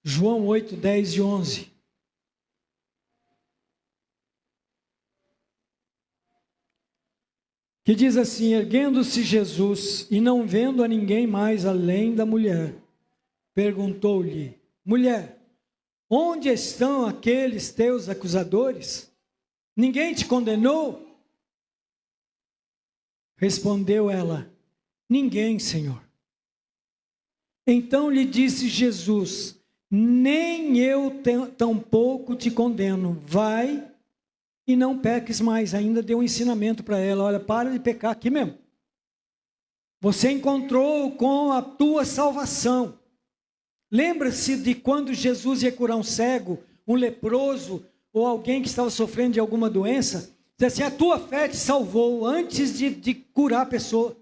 João 8, 10 e 11. Que diz assim, erguendo-se Jesus e não vendo a ninguém mais além da mulher, perguntou-lhe, mulher, onde estão aqueles teus acusadores? Ninguém te condenou? Respondeu ela, ninguém, Senhor. Então lhe disse Jesus, nem eu tampouco te condeno, vai e não peques mais. Ainda deu um ensinamento para ela, olha, para de pecar aqui mesmo. Você encontrou com a tua salvação. Lembra-se de quando Jesus ia curar um cego, um leproso, ou alguém que estava sofrendo de alguma doença? Diz assim, a tua fé te salvou antes de curar a pessoa.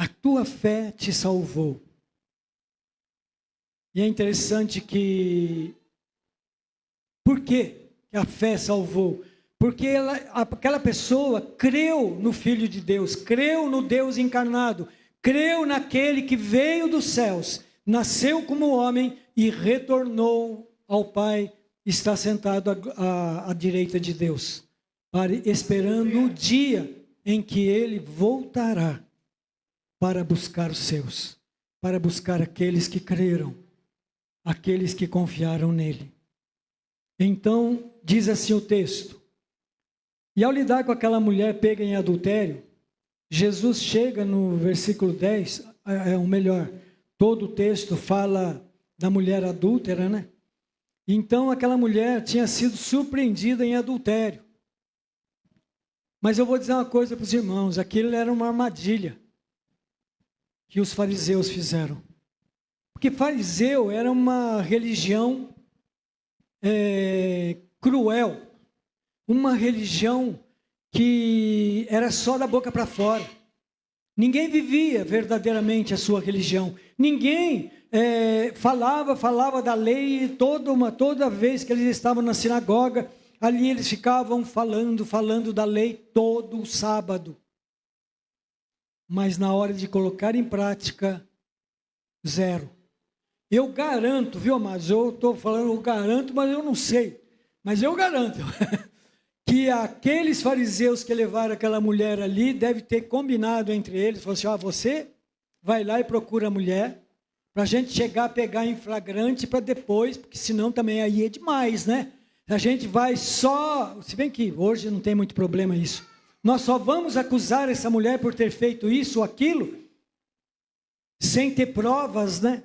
A tua fé te salvou. E é interessante que... Por que a fé salvou? Porque aquela pessoa creu no Filho de Deus, creu no Deus encarnado, creu naquele que veio dos céus, nasceu como homem e retornou ao Pai, está sentado à direita de Deus, esperando o dia em que ele voltará para buscar os seus, para buscar aqueles que creram, aqueles que confiaram nele. Então, diz assim o texto: e ao lidar com aquela mulher pega em adultério, Jesus chega no versículo 10, ou melhor, todo o texto fala da mulher adúltera, né? Então aquela mulher tinha sido surpreendida em adultério. Mas eu vou dizer uma coisa para os irmãos, aquilo era uma armadilha que os fariseus fizeram. Porque fariseu era uma religião cruel, uma religião que era só da boca para fora. Ninguém vivia verdadeiramente a sua religião. Ninguém falava da lei, e toda vez que eles estavam na sinagoga, ali eles ficavam falando da lei todo o sábado. Mas na hora de colocar em prática, zero. Eu garanto, viu, amados? Eu estou falando, eu garanto, mas eu não sei. Mas eu garanto que aqueles fariseus que levaram aquela mulher ali, deve ter combinado entre eles, falou assim, você vai lá e procura a mulher, para a gente chegar a pegar em flagrante para depois, porque senão também aí é demais, né? A gente vai só, se bem que hoje não tem muito problema isso, nós só vamos acusar essa mulher por ter feito isso ou aquilo, sem ter provas, né?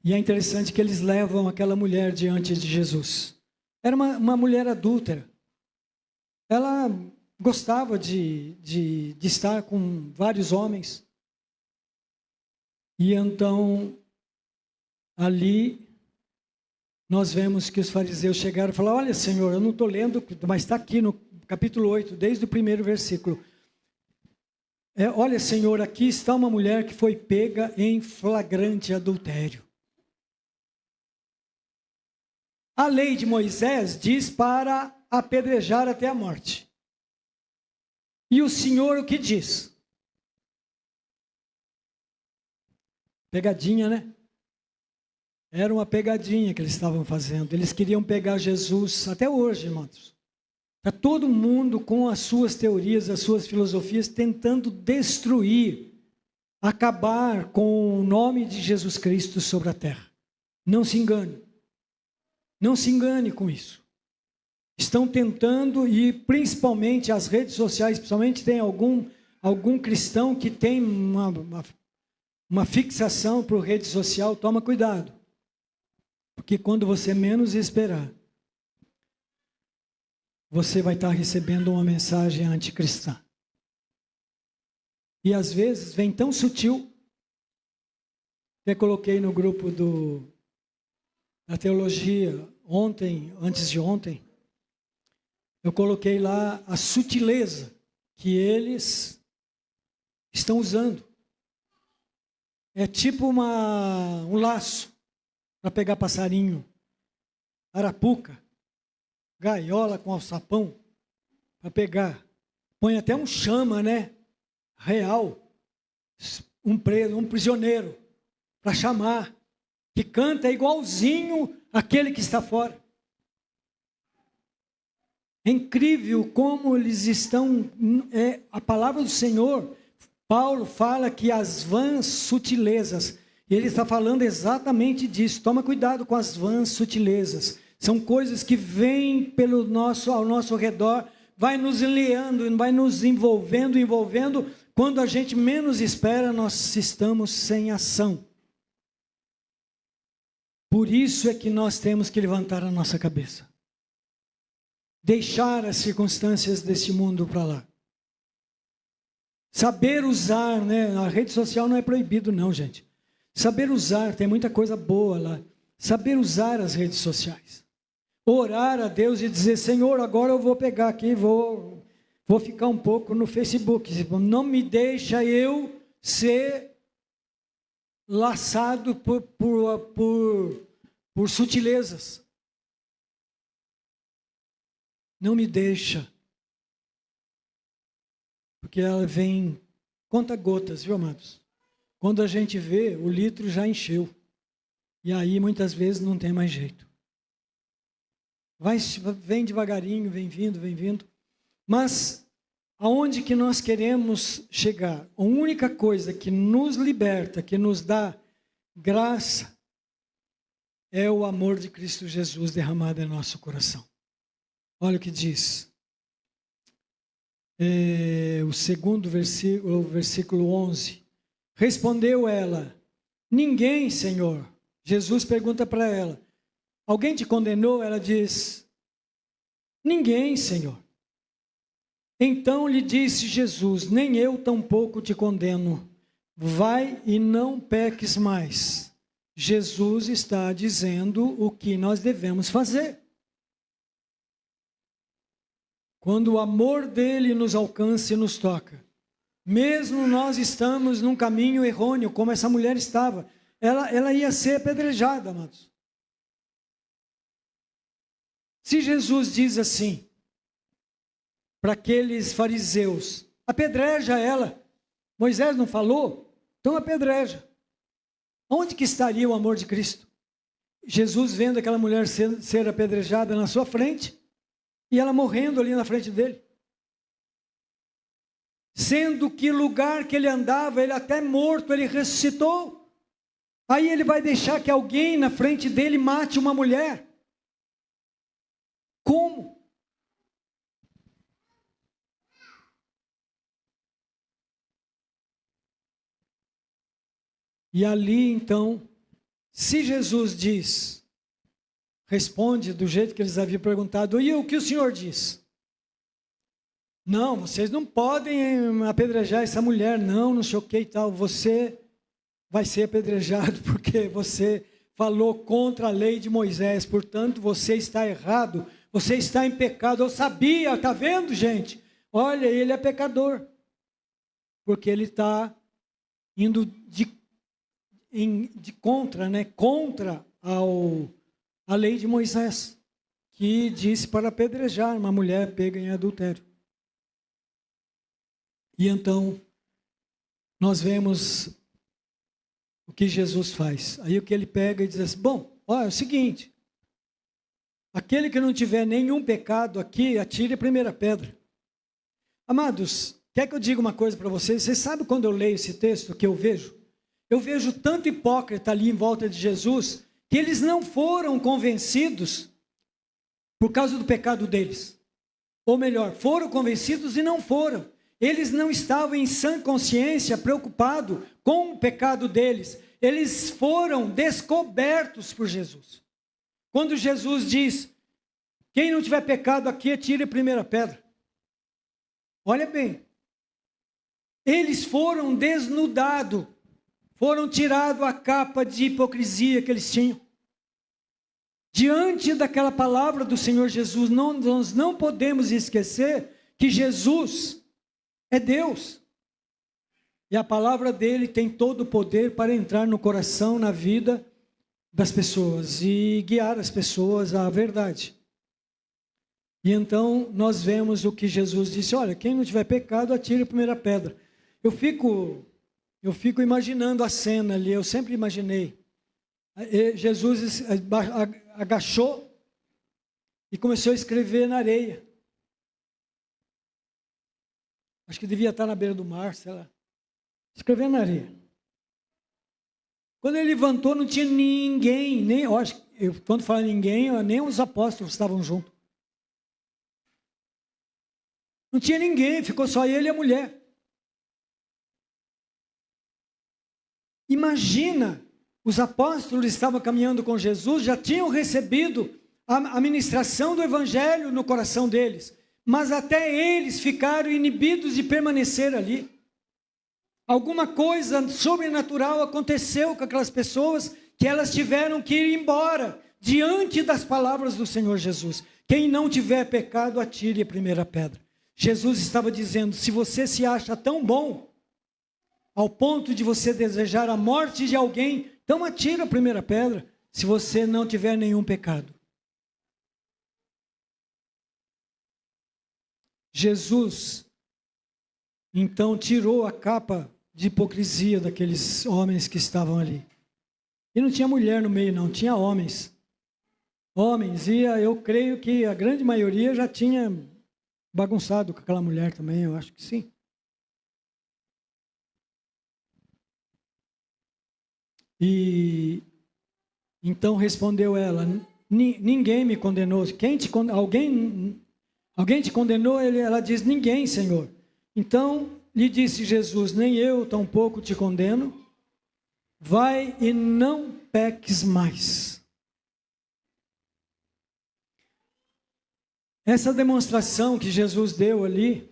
E é interessante que eles levam aquela mulher diante de Jesus. Era uma mulher adúltera. Ela gostava de estar com vários homens. E então, ali, nós vemos que os fariseus chegaram e falaram, olha, Senhor, eu não estou lendo, mas está aqui no capítulo 8, desde o primeiro versículo. Olha, Senhor, aqui está uma mulher que foi pega em flagrante adultério. A lei de Moisés diz para apedrejar até a morte. E o Senhor o que diz? Pegadinha, né? Era uma pegadinha que eles estavam fazendo. Eles queriam pegar Jesus, até hoje, irmãos. Está todo mundo com as suas teorias, as suas filosofias, tentando destruir, acabar com o nome de Jesus Cristo sobre a terra. Não se engane. Não se engane com isso. Estão tentando, e principalmente as redes sociais, principalmente tem algum cristão que tem uma fixação por rede social, toma cuidado. Porque quando você menos esperar, você vai estar recebendo uma mensagem anticristã. E às vezes vem tão sutil, até coloquei no grupo da teologia ontem, antes de ontem, eu coloquei lá a sutileza que eles estão usando. É tipo um laço para pegar passarinho, arapuca, gaiola com alçapão, para pegar. Põe até um chama, né? Real, um prisioneiro, para chamar, que canta igualzinho aquele que está fora. É incrível como eles estão, a palavra do Senhor, Paulo fala que as vãs sutilezas, e ele está falando exatamente disso, toma cuidado com as vãs sutilezas, são coisas que vêm ao nosso redor, vai nos enleando, vai nos envolvendo, quando a gente menos espera, nós estamos sem ação. Por isso é que nós temos que levantar a nossa cabeça. Deixar as circunstâncias deste mundo para lá. Saber usar, né? A rede social não é proibido não, gente. Saber usar, tem muita coisa boa lá. Saber usar as redes sociais. Orar a Deus e dizer, Senhor, agora eu vou pegar aqui, vou Vou ficar um pouco no Facebook. Não me deixa eu ser laçado por sutilezas. Não me deixa. Porque ela vem, conta gotas, viu, amados? Quando a gente vê, o litro já encheu. E aí, muitas vezes, não tem mais jeito. Vem devagarinho, vem vindo. Mas, aonde que nós queremos chegar? A única coisa que nos liberta, que nos dá graça, é o amor de Cristo Jesus derramado em nosso coração. Olha o que diz. O segundo versículo, o versículo 11. Respondeu ela, ninguém, Senhor. Jesus pergunta para ela, alguém te condenou? Ela diz, ninguém, Senhor. Então lhe disse Jesus, nem eu tampouco te condeno. Vai e não peques mais. Jesus está dizendo o que nós devemos fazer. Quando o amor dele nos alcança e nos toca, mesmo nós estamos num caminho errôneo, como essa mulher estava, ela ia ser apedrejada, amados. Se Jesus diz assim, para aqueles fariseus, apedreja ela, Moisés não falou? Então apedreja. Onde que estaria o amor de Cristo? Jesus vendo aquela mulher ser apedrejada na sua frente, e ela morrendo ali na frente dele. Sendo que lugar que ele andava, ele até morto, ele ressuscitou. Aí ele vai deixar que alguém na frente dele mate uma mulher. Como? E ali então, se Jesus diz, responde do jeito que eles haviam perguntado, e o que o Senhor diz? Não, vocês não podem apedrejar essa mulher, não sei o que e tal. Você vai ser apedrejado porque você falou contra a lei de Moisés. Portanto, você está errado, você está em pecado. Eu sabia, está vendo, gente? Olha, ele é pecador. Porque ele está indo contra a lei de Moisés, que disse para apedrejar uma mulher pega em adultério. E então, nós vemos o que Jesus faz. Aí o que ele pega e diz assim, bom, olha, é o seguinte, aquele que não tiver nenhum pecado aqui, atire a primeira pedra. Amados, quer que eu diga uma coisa para vocês? Vocês sabem quando eu leio esse texto que eu vejo? Eu vejo tanto hipócrita ali em volta de Jesus, que eles não foram convencidos por causa do pecado deles. Ou melhor, foram convencidos e não foram. Eles não estavam em sã consciência preocupados com o pecado deles. Eles foram descobertos por Jesus. Quando Jesus diz, quem não tiver pecado aqui, atire a primeira pedra. Olha bem, eles foram desnudados, foram tirados a capa de hipocrisia que eles tinham. Diante daquela palavra do Senhor Jesus, nós não podemos esquecer que Jesus é Deus. E a palavra dele tem todo o poder para entrar no coração, na vida das pessoas e guiar as pessoas à verdade. E então nós vemos o que Jesus disse, olha, quem não tiver pecado, atire a primeira pedra. Eu fico imaginando a cena ali, eu sempre imaginei. Jesus agachou e começou a escrever na areia. Acho que devia estar na beira do mar, sei lá. Escrevendo na areia. Quando ele levantou, não tinha ninguém, quando fala ninguém, nem os apóstolos estavam juntos. Não tinha ninguém, ficou só ele e a mulher. Imagina, os apóstolos estavam caminhando com Jesus, já tinham recebido a ministração do evangelho no coração deles. Mas até eles ficaram inibidos de permanecer ali. Alguma coisa sobrenatural aconteceu com aquelas pessoas que elas tiveram que ir embora diante das palavras do Senhor Jesus. Quem não tiver pecado, atire a primeira pedra. Jesus estava dizendo: se você se acha tão bom, ao ponto de você desejar a morte de alguém, então atira a primeira pedra, se você não tiver nenhum pecado. Jesus, então, tirou a capa de hipocrisia daqueles homens que estavam ali. E não tinha mulher no meio, não, tinha homens. Homens, e eu creio que a grande maioria já tinha bagunçado com aquela mulher também, eu acho que sim. E então respondeu ela: ninguém me condenou. Alguém te condenou? Ela diz: ninguém, Senhor. Então lhe disse Jesus: nem eu tampouco te condeno. Vai e não peques mais. Essa demonstração que Jesus deu ali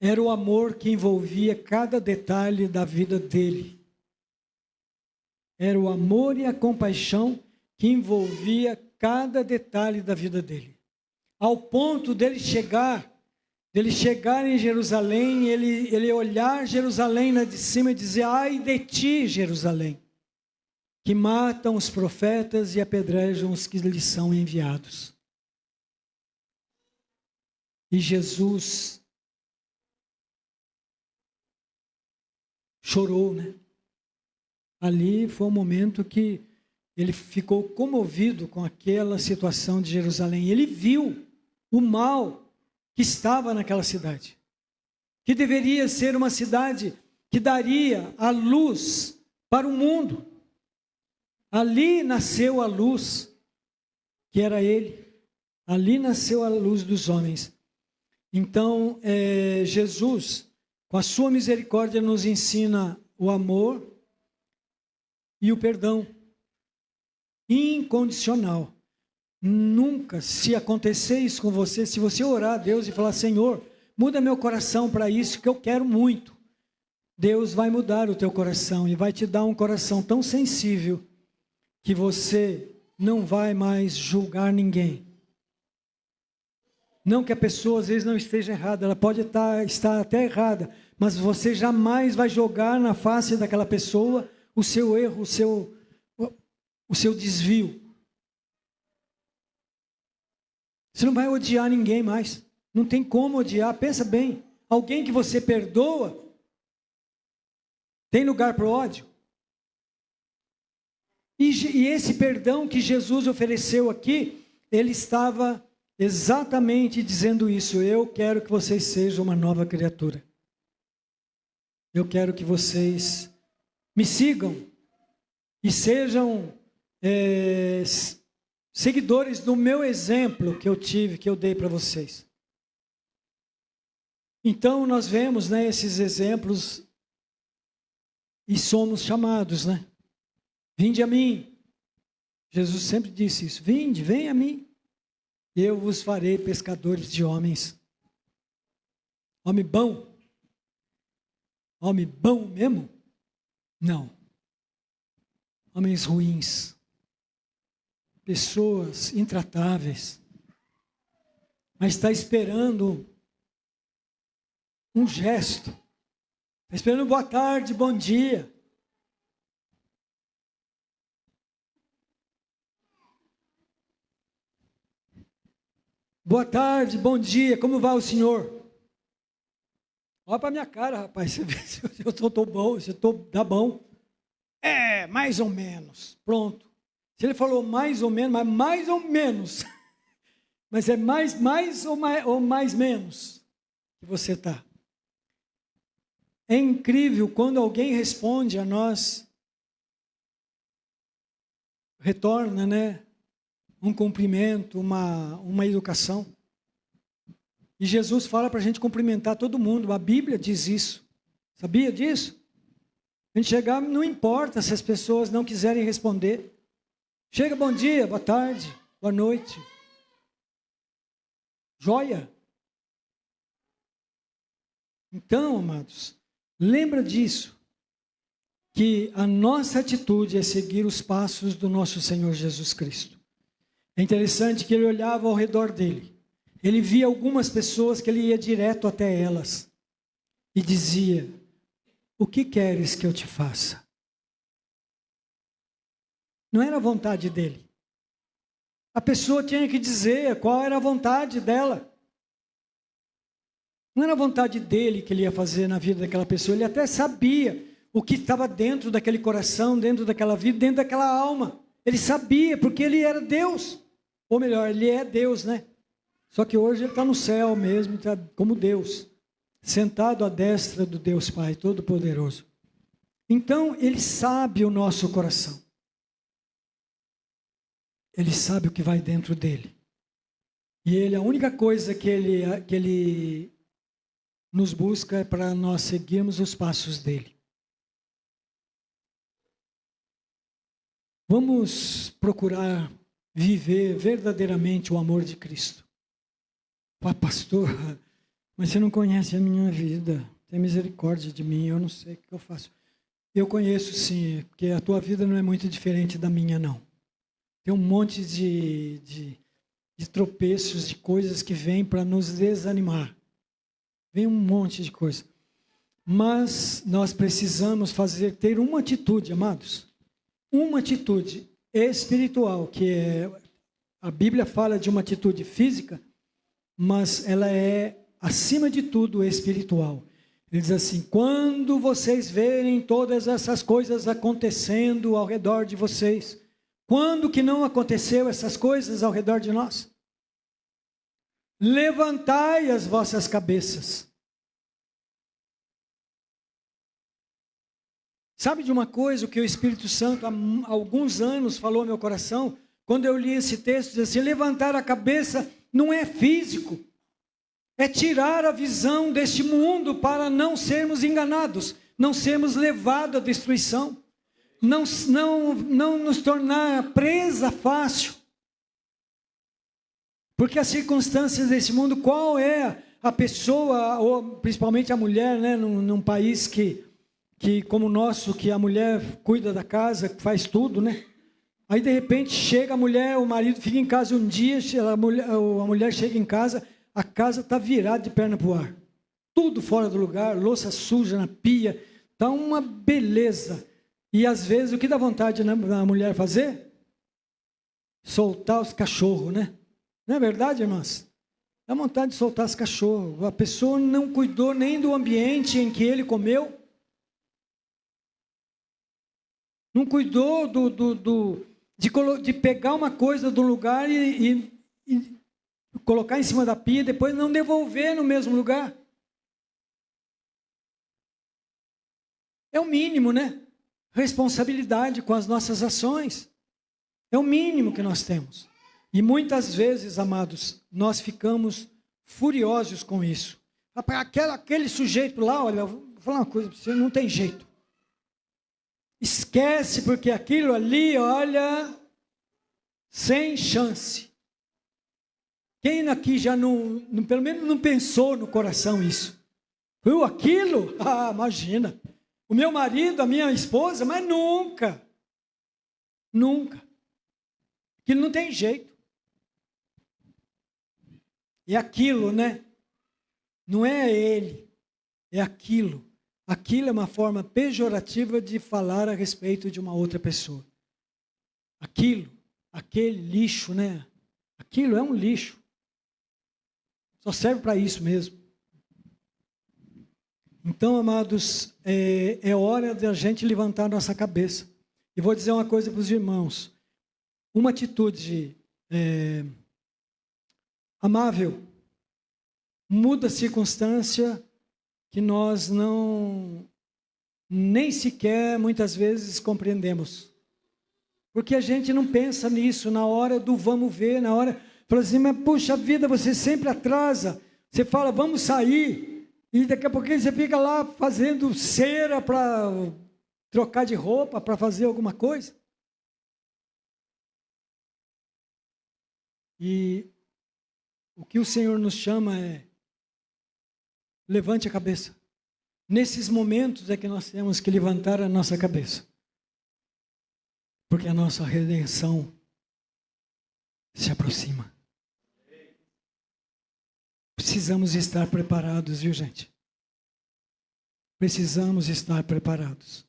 era o amor que envolvia cada detalhe da vida dele. Era o amor e a compaixão que envolvia cada detalhe da vida dele. Ao ponto dele chegar em Jerusalém, ele olhar Jerusalém lá de cima e dizer: ai de ti, Jerusalém, que matam os profetas e apedrejam os que lhes são enviados. E Jesus chorou, né? Ali foi um momento que ele ficou comovido com aquela situação de Jerusalém. Ele viu o mal que estava naquela cidade, que deveria ser uma cidade que daria a luz para o mundo. Ali nasceu a luz, que era ele. Ali nasceu a luz dos homens. Então, Jesus, com a sua misericórdia, nos ensina o amor e o perdão incondicional. Nunca, se acontecer isso com você, se você orar a Deus e falar: Senhor, muda meu coração para isso que eu quero muito, Deus vai mudar o teu coração e vai te dar um coração tão sensível que você não vai mais julgar ninguém. Não que a pessoa às vezes não esteja errada, ela pode estar até errada, mas você jamais vai jogar na face daquela pessoa o seu erro, o seu desvio. Você não vai odiar ninguém mais. Não tem como odiar. Pensa bem. Alguém que você perdoa, tem lugar para o ódio? E esse perdão que Jesus ofereceu aqui, ele estava exatamente dizendo isso: eu quero que vocês sejam uma nova criatura. Eu quero que vocês me sigam e sejam seguidores do meu exemplo que eu tive, que eu dei para vocês. Então nós vemos, né, esses exemplos e somos chamados, né? Vinde a mim. Jesus sempre disse isso: vinde, vem a mim, eu vos farei pescadores de homens. Homem bom? Homem bom mesmo? Não. Homens ruins. Pessoas intratáveis. Mas está esperando um gesto. Está esperando boa tarde, bom dia. Boa tarde, bom dia, como vai o senhor? Olha para a minha cara, rapaz, você vê se eu estou bom, se eu tá bom. Mais ou menos, pronto. Se ele falou mais ou menos, mas mais ou menos. Mas é mais ou mais menos que você está. É incrível quando alguém responde a nós, retorna, né? Um cumprimento, uma educação. E Jesus fala para a gente cumprimentar todo mundo. A Bíblia diz isso. Sabia disso? A gente chegar, não importa se as pessoas não quiserem responder. Chega, bom dia, boa tarde, boa noite. Joia. Então, amados, lembra disso. Que a nossa atitude é seguir os passos do nosso Senhor Jesus Cristo. É interessante que ele olhava ao redor dele. Ele via algumas pessoas que ele ia direto até elas e dizia: o que queres que eu te faça? Não era a vontade dele. A pessoa tinha que dizer qual era a vontade dela. Não era a vontade dele que ele ia fazer na vida daquela pessoa. Ele até sabia o que estava dentro daquele coração, dentro daquela vida, dentro daquela alma. Ele sabia, porque ele era Deus. Ou melhor, ele é Deus, né? Só que hoje ele está no céu mesmo, tá como Deus, sentado à destra do Deus Pai Todo-Poderoso. Então, ele sabe o nosso coração. Ele sabe o que vai dentro dele. E ele, a única coisa que ele nos busca é para nós seguirmos os passos dele. Vamos procurar viver verdadeiramente o amor de Cristo. Pastor, mas você não conhece a minha vida. Tem misericórdia de mim, eu não sei o que eu faço. Eu conheço sim, porque a tua vida não é muito diferente da minha, não. Tem um monte de tropeços, de coisas que vêm para nos desanimar. Vem um monte de coisa. Mas nós precisamos ter uma atitude, amados. Uma atitude espiritual, que é... A Bíblia fala de uma atitude física, mas ela é, acima de tudo, espiritual. Ele diz assim: quando vocês verem todas essas coisas acontecendo ao redor de vocês, quando que não aconteceu essas coisas ao redor de nós? Levantai as vossas cabeças. Sabe de uma coisa, o que o Espírito Santo há alguns anos falou ao meu coração? Quando eu li esse texto, diz assim: levantar a cabeça não é físico. É tirar a visão deste mundo para não sermos enganados, não sermos levados à destruição, não nos tornar presa fácil. Porque as circunstâncias desse mundo, qual é a pessoa, ou principalmente a mulher, né, num país que como o nosso, que a mulher cuida da casa, faz tudo, né? Aí de repente chega a mulher, o marido fica em casa um dia, a mulher chega em casa, a casa está virada de perna para o ar. Tudo fora do lugar, louça suja na pia, está uma beleza. E às vezes o que dá vontade na mulher fazer? Soltar os cachorros, né? Não é verdade, irmãs? Dá vontade de soltar os cachorros. A pessoa não cuidou nem do ambiente em que ele comeu. Não cuidou de pegar uma coisa do lugar e colocar em cima da pia e depois não devolver no mesmo lugar. É o mínimo, né? Responsabilidade com as nossas ações. É o mínimo que nós temos. E muitas vezes, amados, nós ficamos furiosos com isso. Aquele sujeito lá, olha, vou falar uma coisa para você, não tem jeito. Esquece, porque aquilo ali, olha, sem chance. Quem aqui já pelo menos não pensou no coração isso? Viu aquilo? Ah, imagina. O meu marido, a minha esposa, mas nunca. Nunca. Aquilo não tem jeito. E aquilo, né? Não é ele, é aquilo. Aquilo é uma forma pejorativa de falar a respeito de uma outra pessoa. Aquele lixo, né? Aquilo é um lixo. Só serve para isso mesmo. Então, amados, é hora de a gente levantar nossa cabeça. E vou dizer uma coisa para os irmãos. Uma atitude amável muda a circunstância que nós nem sequer muitas vezes compreendemos. Porque a gente não pensa nisso na hora do vamos ver, na hora... Fala assim, mas puxa vida, você sempre atrasa. Você fala, vamos sair. E daqui a pouquinho você fica lá fazendo cera para trocar de roupa, para fazer alguma coisa. E o que o Senhor nos chama é: levante a cabeça. Nesses momentos é que nós temos que levantar a nossa cabeça. Porque a nossa redenção se aproxima. Precisamos estar preparados, viu, gente? Precisamos estar preparados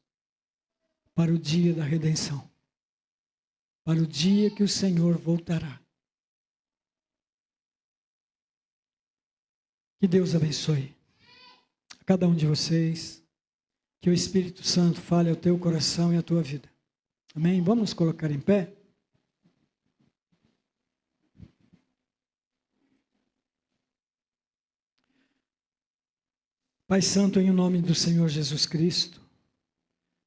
para o dia da redenção, para o dia que o Senhor voltará. Que Deus abençoe a cada um de vocês, que o Espírito Santo fale ao teu coração e à tua vida. Amém? Vamos nos colocar em pé? Pai Santo, em nome do Senhor Jesus Cristo,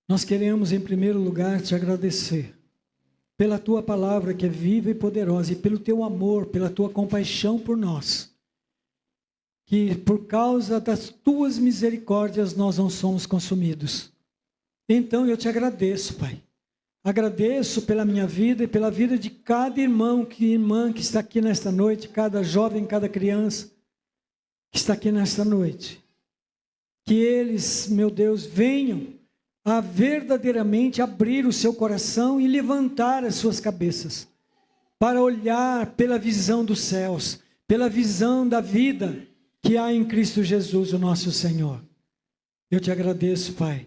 nós queremos em primeiro lugar te agradecer pela tua palavra que é viva e poderosa e pelo teu amor, pela tua compaixão por nós, que por causa das tuas misericórdias nós não somos consumidos. Então eu te agradeço, Pai. Agradeço pela minha vida e pela vida de cada irmão e irmã que está aqui nesta noite, cada jovem, cada criança que está aqui nesta noite. Que eles, meu Deus, venham a verdadeiramente abrir o seu coração e levantar as suas cabeças para olhar pela visão dos céus, pela visão da vida que há em Cristo Jesus, o nosso Senhor. Eu te agradeço, Pai,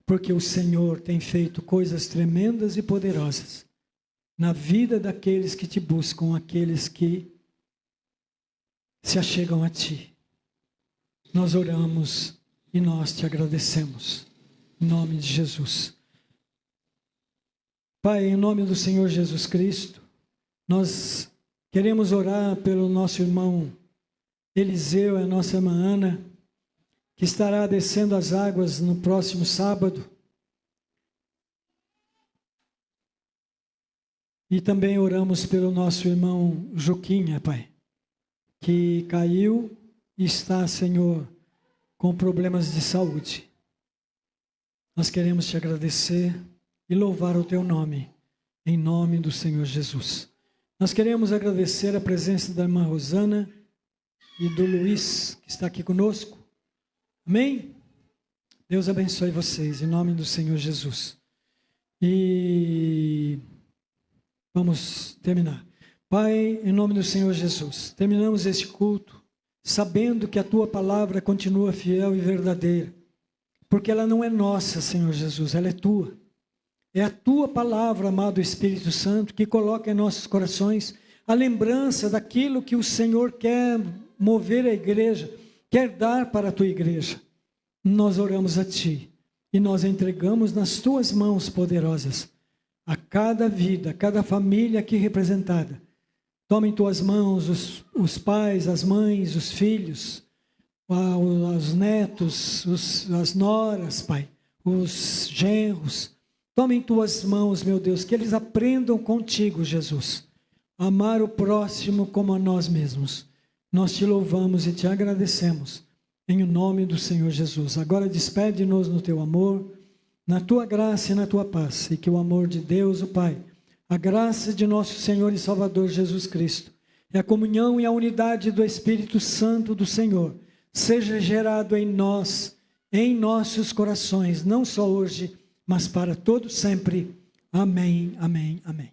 porque o Senhor tem feito coisas tremendas e poderosas na vida daqueles que te buscam, aqueles que se achegam a ti. Nós oramos e nós te agradecemos, em nome de Jesus. Pai, em nome do Senhor Jesus Cristo, nós queremos orar pelo nosso irmão Eliseu e a nossa irmã Ana, que estará descendo as águas no próximo sábado. E também oramos pelo nosso irmão Juquinha, Pai, que caiu e está, Senhor, com problemas de saúde. Nós queremos te agradecer e louvar o teu nome, em nome do Senhor Jesus. Nós queremos agradecer a presença da irmã Rosana e do Luiz, que está aqui conosco. Amém? Deus abençoe vocês, em nome do Senhor Jesus. E vamos terminar. Pai, em nome do Senhor Jesus, terminamos este culto sabendo que a tua palavra continua fiel e verdadeira, porque ela não é nossa, Senhor Jesus, ela é tua. É a tua palavra, amado Espírito Santo, que coloca em nossos corações a lembrança daquilo que o Senhor quer mover a igreja, quer dar para a tua igreja. Nós oramos a ti e nós entregamos nas tuas mãos poderosas a cada vida, a cada família aqui representada. Toma em tuas mãos os pais, as mães, os filhos, os netos, as noras, Pai, os genros. Toma em tuas mãos, meu Deus, que eles aprendam contigo, Jesus, a amar o próximo como a nós mesmos. Nós te louvamos e te agradecemos, em nome do Senhor Jesus. Agora despede-nos no teu amor, na tua graça e na tua paz, e que o amor de Deus, o Pai, a graça de nosso Senhor e Salvador Jesus Cristo, e a comunhão e a unidade do Espírito Santo do Senhor, seja gerado em nós, em nossos corações, não só hoje, mas para todo sempre. Amém, amém, amém.